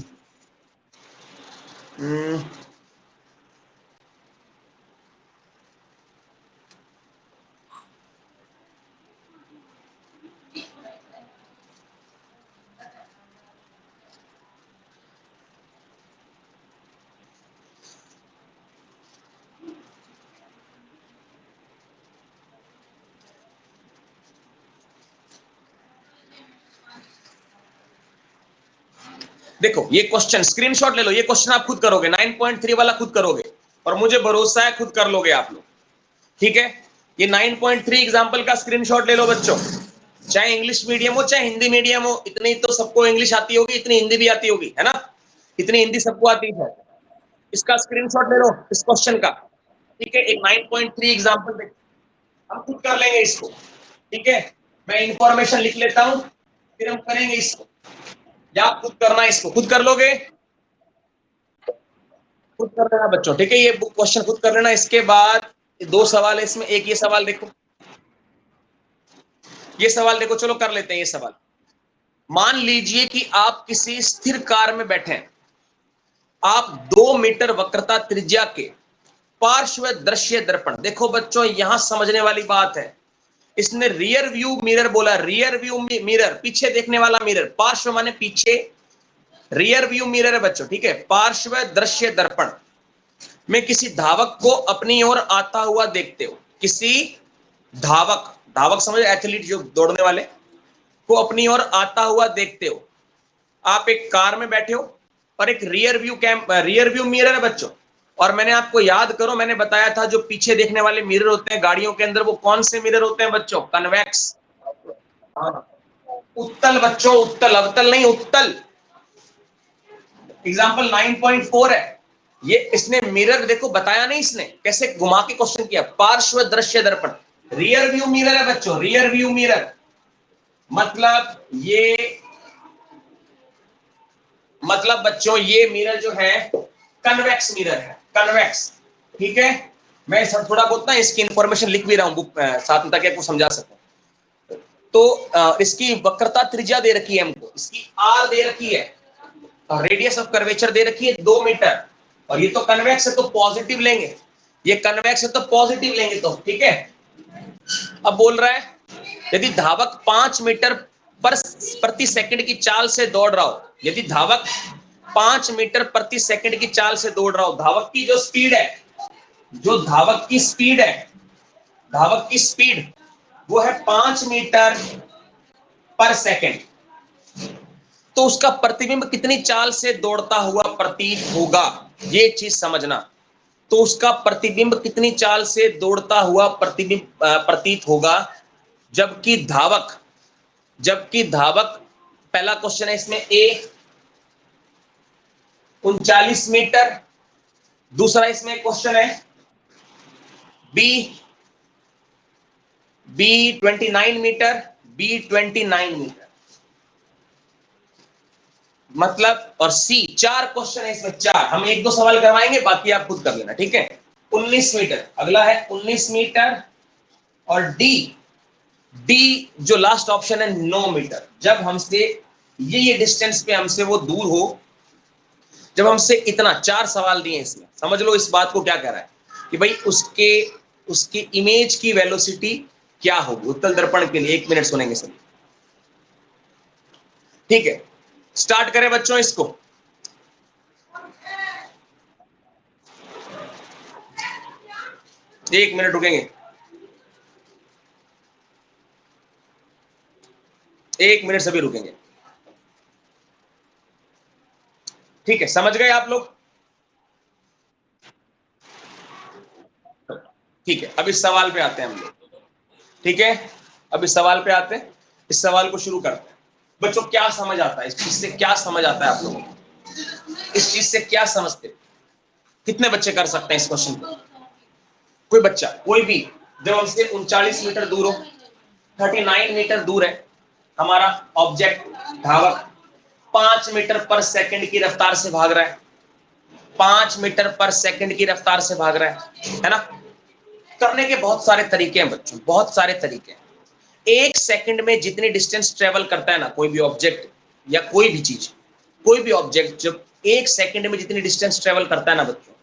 देखो ये क्वेश्चन स्क्रीनशॉट ले लो, ये क्वेश्चन आप खुद करोगे, 9.3 वाला खुद करोगे, और मुझे भरोसा है खुद कर लोगे आप लोग, ठीक है, ये 9.3 एग्जाम्पल का स्क्रीनशॉट ले लो बच्चों, चाहे इंग्लिश मीडियम हो चाहे हिंदी मीडियम हो, इतनी तो सबको इंग्लिश आती होगी, इतनी हिंदी भी आती होगी, है ना, इतनी हिंदी सबको आती है, इसका स्क्रीनशॉट ले लो इस क्वेश्चन का, ठीक है, एक 9.3 एग्जाम्पल देख, हम खुद कर लेंगे इसको, ठीक है, मैं इंफॉर्मेशन लिख लेता हूं, फिर हम करेंगे इसको, या आप खुद करना, इसको खुद कर लोगे, खुद कर लेना बच्चों, ठीक है, ये क्वेश्चन खुद कर लेना, इसके बाद 2 सवाल है इसमें, एक ये सवाल देखो, ये सवाल देखो, चलो कर लेते हैं ये सवाल। मान लीजिए कि आप किसी स्थिर कार में बैठे हैं, आप 2 मीटर वक्रता त्रिज्या के पार्श्व दृश्य दर्पण, देखो बच्चों यहां समझने वाली बात है, इसने रियर व्यू मिरर बोला, रियर व्यू मिरर पीछे देखने वाला मिरर, पार्श्व माने पीछे, रियर व्यू मिरर है बच्चों, ठीक है। पार्श्व दृश्य दर्पण में किसी धावक को अपनी ओर आता हुआ देखते हो, किसी धावक, धावक समझ, एथलीट जो दौड़ने वाले को अपनी ओर आता हुआ देखते हो। आप एक कार में बैठे हो और एक रियर व्यू मिरर है बच्चों, और मैंने आपको याद करो, मैंने बताया था जो पीछे देखने वाले मिरर होते हैं गाड़ियों के अंदर, वो कौन से मिरर होते हैं बच्चों? कन्वेक्स। उत्तल बच्चों, उत्तल, अवतल नहीं, उत्तल। एग्जाम्पल 9.4 है ये, इसने मिरर देखो बताया नहीं, इसने कैसे घुमा के क्वेश्चन किया। पार्श्व दृश्य दर्पण, रियर व्यू मिरर है बच्चों, रियर व्यू मिरर मतलब बच्चों ये मिरर जो है कन्वेक्स मिरर है, कन्वेक्स, ठीक है। मैं सब थोड़ा बहुत ना इसकी इंफॉर्मेशन लिख भी रहा हूं बुक साथ में, ताकि आपको समझा सकूं। तो इसकी वक्रता त्रिज्या दे रखी है हमको, इसकी आर दे रखी है, और रेडियस ऑफ कर्वेचर दे रखी है 2 मीटर, और ये तो कन्वेक्स है तो पॉजिटिव लेंगे, ये कन्वेक्स है तो पॉजिटिव लेंगे, तो ठीक है। अब बोल रहा है यदि धावक 5 मीटर प्रति सेकंड की चाल से दौड़ रहा हो, यदि धावक 5 मीटर प्रति सेकंड की चाल से दौड़ रहा हो, धावक की जो स्पीड है, जो धावक की स्पीड है, धावक की स्पीड वो है 5 मीटर पर सेकंड, तो उसका प्रतिबिंब कितनी चाल से दौड़ता हुआ प्रतीत होगा, ये चीज समझना। तो उसका प्रतिबिंब कितनी चाल से दौड़ता हुआ प्रतिबिंब प्रतीत होगा, जबकि धावक पहला क्वेश्चन है इसमें ए 39 मीटर, दूसरा इसमें क्वेश्चन है बी 29 मीटर, बी 29 मीटर, मतलब, और सी, 4 क्वेश्चन है इसमें, 4, हम 1-2 सवाल करवाएंगे, बाकी आप खुद कर लेना, ठीक है। 19 मीटर, अगला है 19 मीटर, और डी जो लास्ट ऑप्शन है 9 मीटर। जब हमसे ये डिस्टेंस पे हमसे वो दूर हो, जब हमसे इतना, 4 सवाल दिए इसमें, समझ लो इस बात को क्या कह रहा है कि भाई उसके इमेज की वेलोसिटी क्या होगी उत्तल दर्पण के लिए। 1 मिनट सुनेंगे सभी, ठीक है। स्टार्ट करें बच्चों इसको। एक मिनट रुकेंगे, 1 मिनट सभी रुकेंगे, ठीक है। समझ गए आप लोग? ठीक है, अब इस सवाल पे आते हैं हम लोग, ठीक है। अब इस सवाल पे आते हैं, इस सवाल को शुरू करते हैं। बच्चों क्या समझ आता है इस चीज से, क्या समझ आता है आप लोगों को, इस चीज से क्या समझते, कितने बच्चे कर सकते हैं इस क्वेश्चन को? कोई बच्चा, कोई भी, जब हमसे 39 मीटर दूर हो, 39 मीटर दूर है हमारा ऑब्जेक्ट, धावक 5 मीटर पर सेकंड की रफ्तार से भाग रहा है, 5 मीटर पर सेकंड की रफ्तार से भाग रहा है ना। करने के बहुत सारे तरीके हैं बच्चों, बहुत सारे तरीके हैं। 1 सेकंड में जितनी डिस्टेंस ट्रेवल करता है ना कोई भी ऑब्जेक्ट या कोई भी चीज, कोई भी ऑब्जेक्ट जब 1 सेकंड में जितनी डिस्टेंस ट्रेवल करता है ना बच्चों,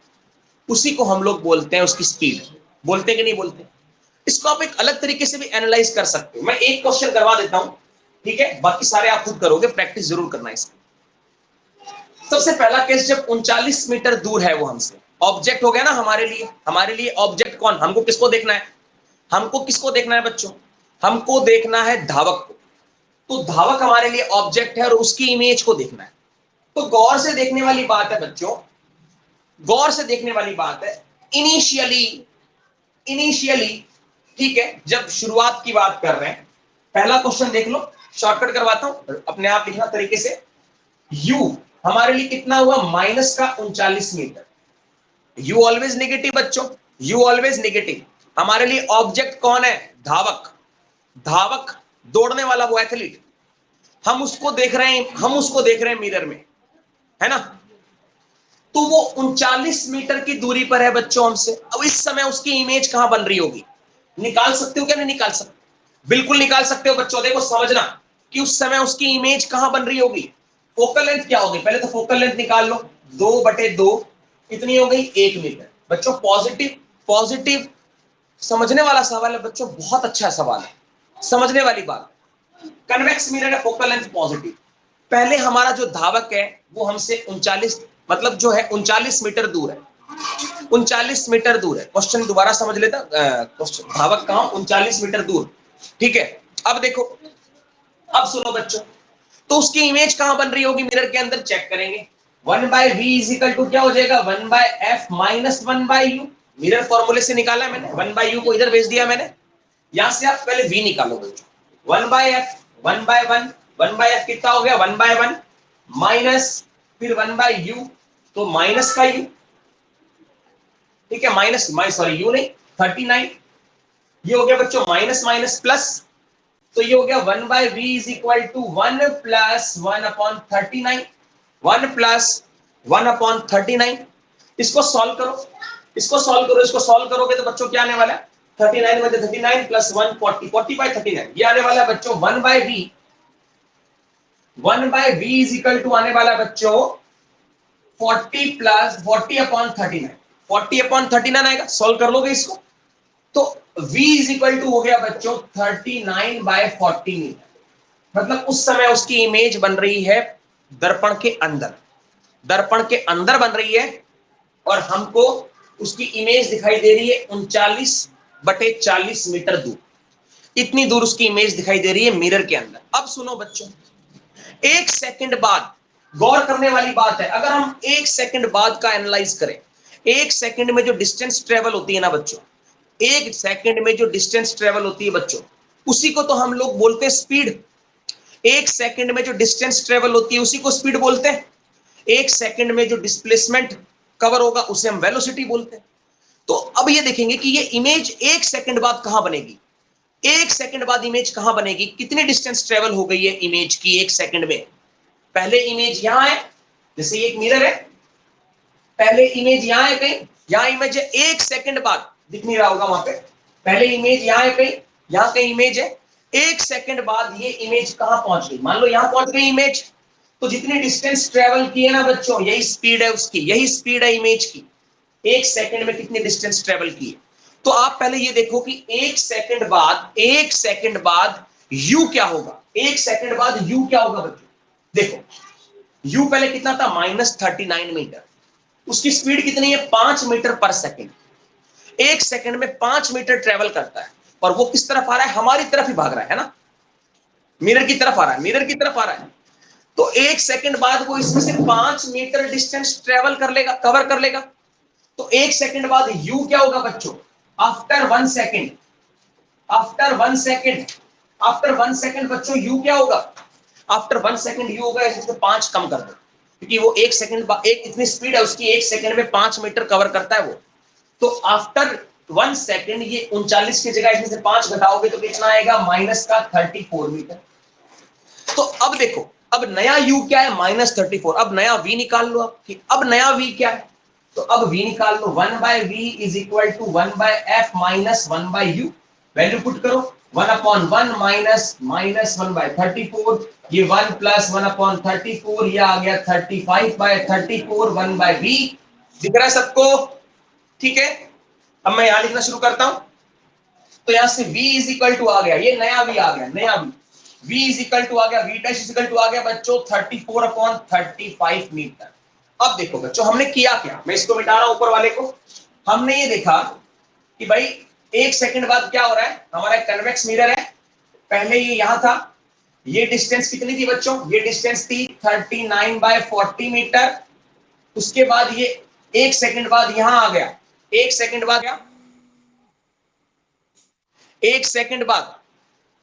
उसी को हम लोग बोलते हैं उसकी स्पीड। बोलते हैं कि नहीं बोलते? इसको आप एक अलग तरीके से भी एनालाइज कर सकते हो। मैं एक क्वेश्चन करवा देता हूं, ठीक है, बाकी सारे आप खुद करोगे, प्रैक्टिस जरूर करना है इसकी। सबसे पहला केस, जब 39 मीटर दूर है वो हमसे, ऑब्जेक्ट हो गया ना हमारे लिए ऑब्जेक्ट कौन, हमको किसको देखना है, हमको किसको देखना है बच्चों, हमको देखना है धावक को। तो धावक हमारे लिए ऑब्जेक्ट है और उसकी इमेज को देखना है। तो गौर से देखने वाली बात है बच्चों, गौर से देखने वाली बात है। इनिशियली ठीक है, जब शुरुआत की बात कर रहे हैं, पहला क्वेश्चन देख लो, शॉर्टकट करवाता हूं, अपने आप लिखना तरीके से। u हमारे लिए कितना हुआ, माइनस का 39 मीटर। u ऑलवेज नेगेटिव बच्चों, u ऑलवेज नेगेटिव। हमारे लिए ऑब्जेक्ट कौन है, धावक, धावक दौड़ने वाला वो एथलीट, हम उसको देख रहे हैं, हम उसको देख रहे हैं मिरर में, है ना। तो वो 39 मीटर की दूरी पर है बच्चों हमसे। अब इस समय उसकी इमेज कहां बन रही होगी, निकाल सकते हो क्या नहीं निकाल सकते? बिल्कुल निकाल सकते हो बच्चों। देखो समझना कि उस समय उसकी इमेज कहां बन रही होगी, फोकल लेंथ क्या होगी, पहले तो फोकल लेंथ निकाल लो, 2/2 कितनी हो गई, 1 मीटर। बच्चों पॉजिटिव पॉजिटिव समझने वाला सवाल है बच्चों, बहुत अच्छा सवाल है, समझने वाली बात। कन्वेक्स मिरर है, फोकल लेंथ पॉजिटिव। पहले हमारा जो धावक है वो हमसे 39 मतलब जो है 39 मीटर दूर है, 39 मीटर दूर है। क्वेश्चन दोबारा समझ लेता, क्वेश्चन धावक कहां, 39 मीटर दूर, ठीक है। अब देखो, अब सुनो बच्चों, तो उसकी इमेज कहां बन रही होगी मिरर के अंदर, चेक करेंगे। 1/v इजिकल टू क्या हो जाएगा, 1/f माइनस 1/u। मिरर फॉर्मूले से निकाला मैंने, 1/u को इधर भेज दिया मैंने। यहां से आप पहले v निकालो बच्चों, 1/f 1/1, 1/f कितना हो गया, 1/1 माइनस फिर 1/u, तो माइनस का u, ठीक है, माइनस सॉरी u नहीं 39, ये हो गया बच्चों माइनस माइनस प्लस, तो ये हो गया 1/v is equal to 1 plus 1/39, 1 plus 1/39। इसको सॉल्व करो, इसको सॉल्व करो, इसको सॉल्व करोगे तो बच्चों क्या आने वाला है, 39 में 39 प्लस 1 40, 40/39, ये आने वाला है बच्चों 1/v, 1/v is equal to आने वाला बच्चों 40 प्लस 40/39, 40/39 आएगा। सॉल्व कर लोगे इसको तो v इज इक्वल टू हो गया बच्चों 39/40 मीटर। मतलब उस समय उसकी इमेज बन रही है दर्पण के अंदर, दर्पण के अंदर बन रही है, और हमको उसकी इमेज दिखाई दे रही है 39/40 मीटर दूर। इतनी दूर उसकी इमेज दिखाई दे रही है मिरर के अंदर। अब सुनो बच्चों, 1 सेकंड बाद, गौर करने वाली बात है, अगर हम 1 सेकंड बाद का एनालाइज करें, 1 सेकंड में जो डिस्टेंस ट्रेवल होती है ना बच्चों, 1 सेकंड में जो डिस्टेंस ट्रेवल होती है बच्चों, उसी को तो हम लोग बोलते हैं स्पीड। 1 सेकंड में जो डिस्टेंस ट्रेवल होती है उसी को स्पीड बोलते हैं। 1 सेकंड में जो डिस्प्लेसमेंट कवर होगा उसे हम वेलोसिटी बोलते हैं। तो अब ये देखेंगे कि ये इमेज 1 सेकंड बाद कहां बनेगी, 1 सेकंड बाद इमेज कहां बनेगी, कितनी डिस्टेंस ट्रेवल हो गई है इमेज की 1 सेकंड में। पहले इमेज यहां है, जैसे एक मिरर है, पहले इमेज यहां है कहीं, यहां इमेज है, 1 सेकंड बाद दिख नहीं रहा होगा वहां पे, पहले इमेज यहां है कहीं, यहां कहीं इमेज है, 1 सेकंड बाद ये इमेज कहां पहुंच गई, मान लो यहां पहुंच गई इमेज, तो जितनी डिस्टेंस ट्रेवल की है ना बच्चों, यही स्पीड है उसकी, यही स्पीड है इमेज की। 1 सेकंड में कितनी डिस्टेंस ट्रेवल की है। तो आप पहले ये देखो कि 1 सेकंड बाद, 1 सेकंड बाद u क्या होगा, 1 सेकंड बाद u क्या होगा बच्चों। देखो u पहले कितना था, -39 मीटर, उसकी स्पीड कितनी है, 5 मीटर पर सेकंड। 1 सेकंड में 5 मीटर ट्रेवल करता है, और वो किस तरफ आ रहा है, हमारी तरफ ही भाग रहा है ना, मिरर की तरफ आ रहा है, मिरर की तरफ आ रहा है। तो 1 सेकंड बाद वो इसमें से 5 मीटर डिस्टेंस ट्रेवल कर लेगा, कवर कर लेगा। तो 1 सेकंड बाद u क्या होगा बच्चों, after 1 second, after 1 second, after 1 second बच्चों u क्या होगा, आफ्टर 1 सेकंड u होगा, इसमें 5 कम कर दो, क्योंकि वो 1 सेकंड, एक इतनी स्पीड है उसकी, 1 सेकंड में 5 मीटर कवर करता है वो। तो आफ्टर 1 सेकंड ये 39 की जगह इसमें से 5 घटाओगे तो कितना आएगा, माइनस का 34 मीटर। तो अब देखो, अब नया u क्या है, -34। अब नया v निकाल लो आप, कि अब नया v क्या है, तो अब v निकाल लो, 1/v is equal to 1/f minus 1/u, value put करो, 1/1 माइनस माइनस 1/34, ये 1 प्लस 1/34, ये आ गया 35/34, 1/v। दिख रहा है सबको, ठीक है। अब मैं यहां लिखना शुरू करता हूं, तो यहां से v इज इक्वल टू आ गया, ये नया v आ गया, नया v इज इक्वल टू आ गया, v dash is equal to आ गया बच्चों 34/35 मीटर। अब देखो बच्चों हमने किया क्या, मैं इसको मिटा रहा हूं ऊपर वाले को। हमने ये देखा कि भाई 1 सेकंड बाद क्या हो रहा है, हमारा कन्वेक्स मिरर है, पहले ये यहां था, ये डिस्टेंस कितनी थी बच्चों, ये डिस्टेंस थी 39/40 मीटर। उसके बाद ये 1 सेकंड बाद यहां आ गया, 1 सेकंड बाद गया, 1 सेकंड बाद,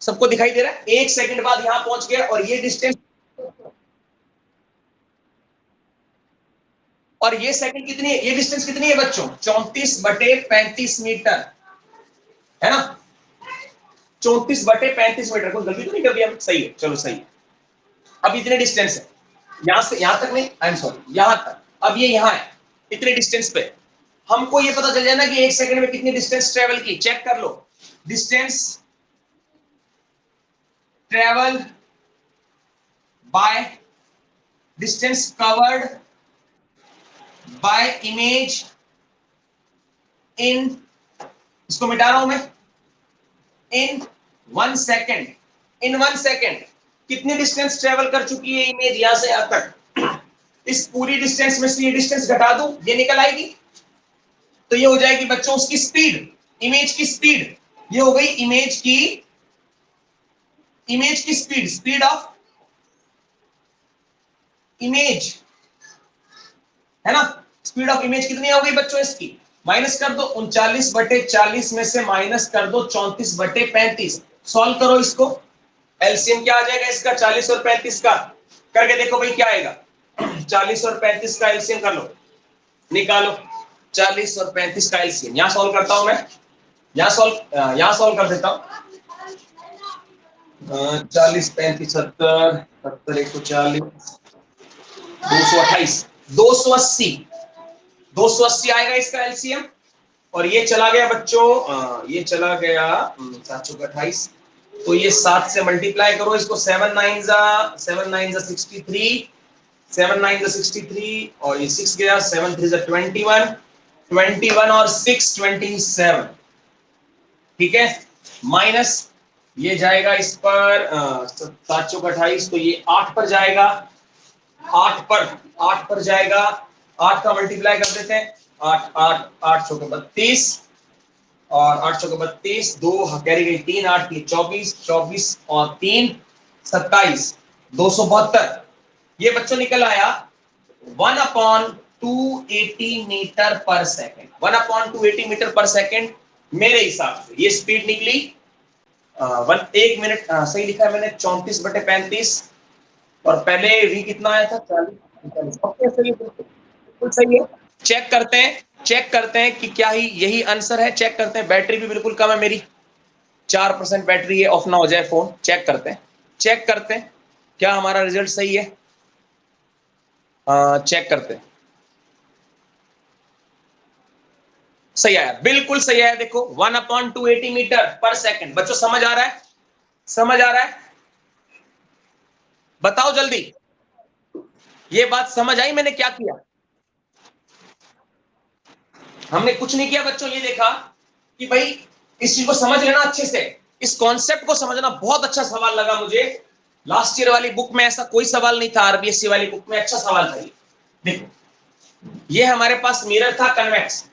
सबको दिखाई दे रहा है, 1 सेकंड बाद यहां पहुंच गया, और ये डिस्टेंस, और ये सेकंड कितनी है, ये डिस्टेंस कितनी है बच्चों, 34/35 मीटर, है ना, 34/35 मीटर। कोई गलती तो नहीं कर दिया, सही है, चलो सही है। अब इतने डिस्टेंस है, यहां से यहां तक नहीं, आई एम सॉरी, यहां तक, अब ये यहां है, इतने डिस्टेंस पे हमको ये पता चल जाए ना कि 1 सेकंड में कितनी डिस्टेंस ट्रेवल की, चेक कर लो distance, travel by distance covered by image in, इसको मिटा रहा हूं मैं, in 1 सेकेंड, इन 1 सेकेंड कितनी डिस्टेंस ट्रेवल कर चुकी है इमेज यहां से यहां तक, इस पूरी डिस्टेंस में से ये डिस्टेंस घटा दूं, ये निकल आएगी, तो ये हो जाएगी बच्चों उसकी स्पीड, इमेज की स्पीड, ये हो गई इमेज की स्पीड, स्पीड ऑफ इमेज, है ना। स्पीड ऑफ इमेज कितनी हो गई बच्चों इसकी, माइनस कर दो 39/40 में से माइनस कर दो 34/35, सॉल्व करो इसको, एलसीएम क्या आ जाएगा इसका 40 और 35 का, करके देखो भाई क्या आएगा, 40 और 35 का एलसीएम कर लो, निकालो 40 और 35 का एलसीएम, यहां सॉल्व करता हूं मैं, यहां सॉल्व कर देता हूं, 40 35 70 70 140 228 280 आएगा इसका एलसीएम, और ये चला गया बच्चों, ये चला गया 728, तो ये 7 से मल्टीप्लाई करो इसको, 7 9 जा 63, 7 9 जा 63, और ये 6 गया, 7 3 जा 21 और 6 27, ठीक है, माइनस ये जाएगा इस पर 728, तो ये 8 पर जाएगा, 8 पर जाएगा, 8 का मल्टीप्लाई कर देते हैं, 8 चौके 32 और 8 चौके 32, 2 कैरी गई 3, 8 की 24 और 3 27, 272, ये बच्चों निकल आया 1/280 मीटर पर सेकेंड, 1/280 मीटर पर सेकेंड मेरे हिसाब से ये स्पीड निकली, 1 मिनट सही लिखा है मैंने 34/35, और पहले v कितना आया था 40, ओके सही, बिल्कुल सही है। चेक करते हैं कि क्या ही यही आंसर है, चेक करते हैं, बैटरी भी बिल्कुल कम है मेरी, 4% बैटरी है, ऑफ ना हो जाए फोन, चेक करते हैं क्या हमारा रिजल्ट सही है, चेक करते हैं, सही आया, बिल्कुल सही आया, देखो 1/280 मीटर पर सेकेंड, बच्चों समझ आ रहा है, बताओ जल्दी, ये बात समझ आई मैंने क्या किया, हमने कुछ नहीं किया बच्चों, ये देखा कि भाई इस चीज को समझ लेना अच्छे से, इस कॉन्सेप्ट को समझना, बहुत अच्छा सवाल लगा मुझे, लास्ट ईयर वाली बुक में ऐसा कोई सवाल नहीं था, आरबीएससी वाली बुक में अच्छा सवाल था ये, देखो ये हमारे पास मिरर था कन्वेक्स,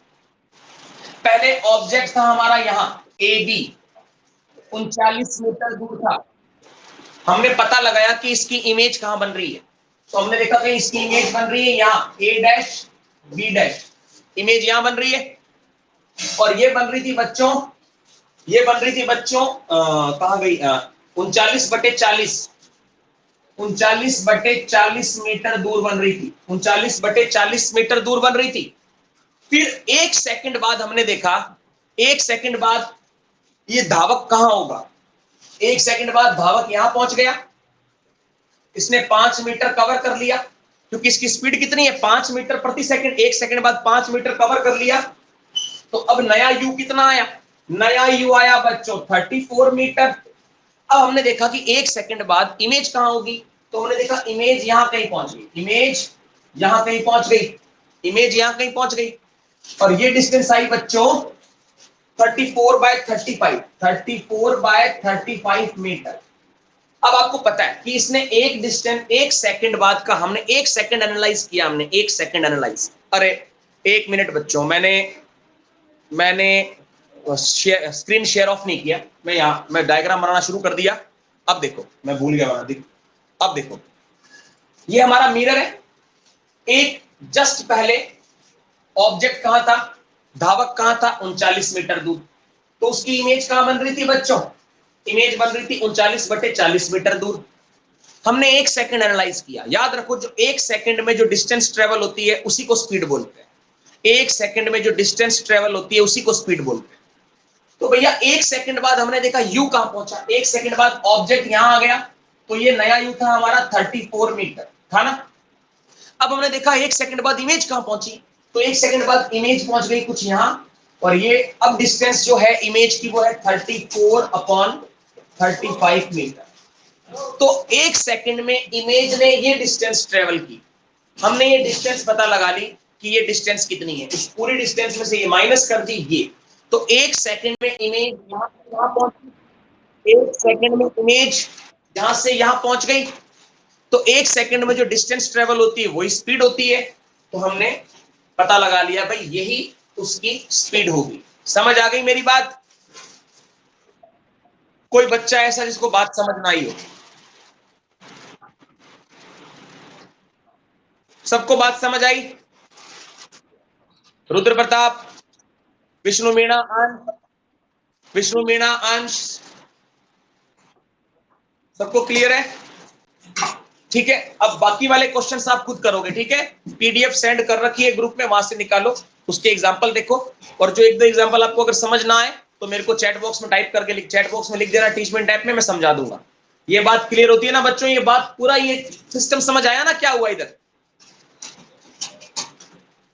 पहले ऑब्जेक्ट था हमारा यहां ए बी, 39 मीटर दूर था, हमने पता लगाया कि इसकी इमेज कहां बन रही है, तो हमने देखा कि इसकी इमेज बन रही है यहां ए डैश बी डैश, इमेज यहां बन रही है, और ये बन रही थी बच्चों कहां गई, 39/40 मीटर दूर बन रही थी, 39/40 मीटर दूर बन रही थी, फिर 1 सेकंड बाद हमने देखा, 1 सेकंड बाद ये धावक कहां होगा, 1 सेकंड बाद धावक यहां पहुंच गया, इसने 5 मीटर कवर कर लिया, क्योंकि इसकी स्पीड कितनी है 5 मीटर प्रति सेकंड, 1 सेकंड बाद 5 मीटर कवर कर लिया, तो अब नया यू कितना आया, नया यू आया बच्चों 34 मीटर, अब हमने देखा कि 1 सेकंड बाद इमेज कहां होगी, तो हमने देखा इमेज यहां कहीं पहुंच गई, इमेज यहां कहीं पहुंच गई, और ये डिस्टेंस आई बच्चों 34/35 मीटर। अब आपको पता है कि इसने एक डिस्टेंस 1 सेकंड बाद का, हमने 1 सेकंड एनालाइज किया, हमने 1 सेकंड एनालाइज, अरे 1 मिनट बच्चों, मैंने स्क्रीन शेयर ऑफ नहीं किया, मैं डायग्राम बनाना शुरू कर दिया, अब देखो मैं भूल गया बनाना, अब देखो ये हमारा मिरर है, एक जस्ट पहले ऑब्जेक्ट कहां था, धावक कहां था 39 मीटर दूर, तो उसकी इमेज कहां बन रही थी बच्चों, इमेज बन रही थी 39/40 मीटर दूर, हमने 1 सेकंड एनालाइज किया, याद रखो जो 1 सेकंड में जो डिस्टेंस ट्रेवल होती है उसी को स्पीड बोलते हैं, 1 सेकंड में जो डिस्टेंस ट्रेवल होती है उसी को स्पीड बोलते हैं, तो भैया 1 सेकंड बाद हमने देखा यू कहां पहुंचा, 1 सेकंड बाद ऑब्जेक्ट यहां आ गया, तो ये नया यू था हमारा 34 मीटर था ना, अब हमने देखा 1 सेकंड बाद इमेज कहां पहुंची, तो 1 सेकंड बाद इमेज पहुंच गई कुछ यहां, और ये अब डिस्टेंस जो है इमेज की वो है 34/35 मीटर, तो 1 सेकंड में इमेज ने ये डिस्टेंस ट्रेवल की, हमने ये डिस्टेंस पता लगा ली कि ये डिस्टेंस कितनी है, इस पूरी डिस्टेंस में से ये माइनस कर दी ये, तो 1 सेकंड में इमेज यहां से यहां पहुंची, 1 सेकंड में इमेज यहां से यहां पहुंच गई, तो 1 सेकंड में जो डिस्टेंस ट्रेवल होती है वही स्पीड होती है, तो हमने पता लगा लिया भाई यही उसकी स्पीड होगी। समझ आ गई मेरी बात? कोई बच्चा ऐसा जिसको बात समझ ना आई हो? सबको बात समझ आई? रुद्र प्रताप, विष्णु मीणा, अंश, विष्णु मीणा, अंश, सबको क्लियर है? ठीक है, अब बाकी वाले क्वेश्चंस आप खुद करोगे, ठीक है? पीडीएफ सेंड कर रखी है ग्रुप में, वहां से निकालो, उसके एग्जांपल देखो, और जो एक दो एग्जांपल आपको अगर समझ ना आए तो मेरे को चैट बॉक्स में टाइप करके चैट बॉक्स में लिख देना टीचमेंट ऐप में, मैं समझा दूंगा। ये बात क्लियर होती है ना बच्चों? ये बात पूरा ये सिस्टम समझ आया ना क्या हुआ इधर?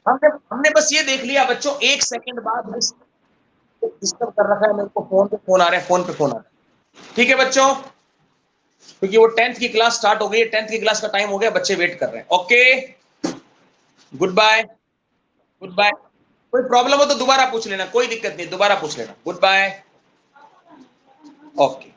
हमने हमने बस ये देख लिया बच्चों, 1 सेकंड बाद डिस्टर्ब कर रखा है, मेरे को फोन पे फोन आ रहा है, फोन पे फोन आ रहा है। ठीक है बच्चों, क्योंकि वो 10th की क्लास स्टार्ट हो गई है, 10th की क्लास का टाइम हो गया, बच्चे वेट कर रहे हैं। Okay, goodbye, goodbye. कोई प्रॉब्लम हो तो दोबारा पूछ लेना, कोई दिक्कत नहीं, दोबारा पूछ लेना। Goodbye. ओके।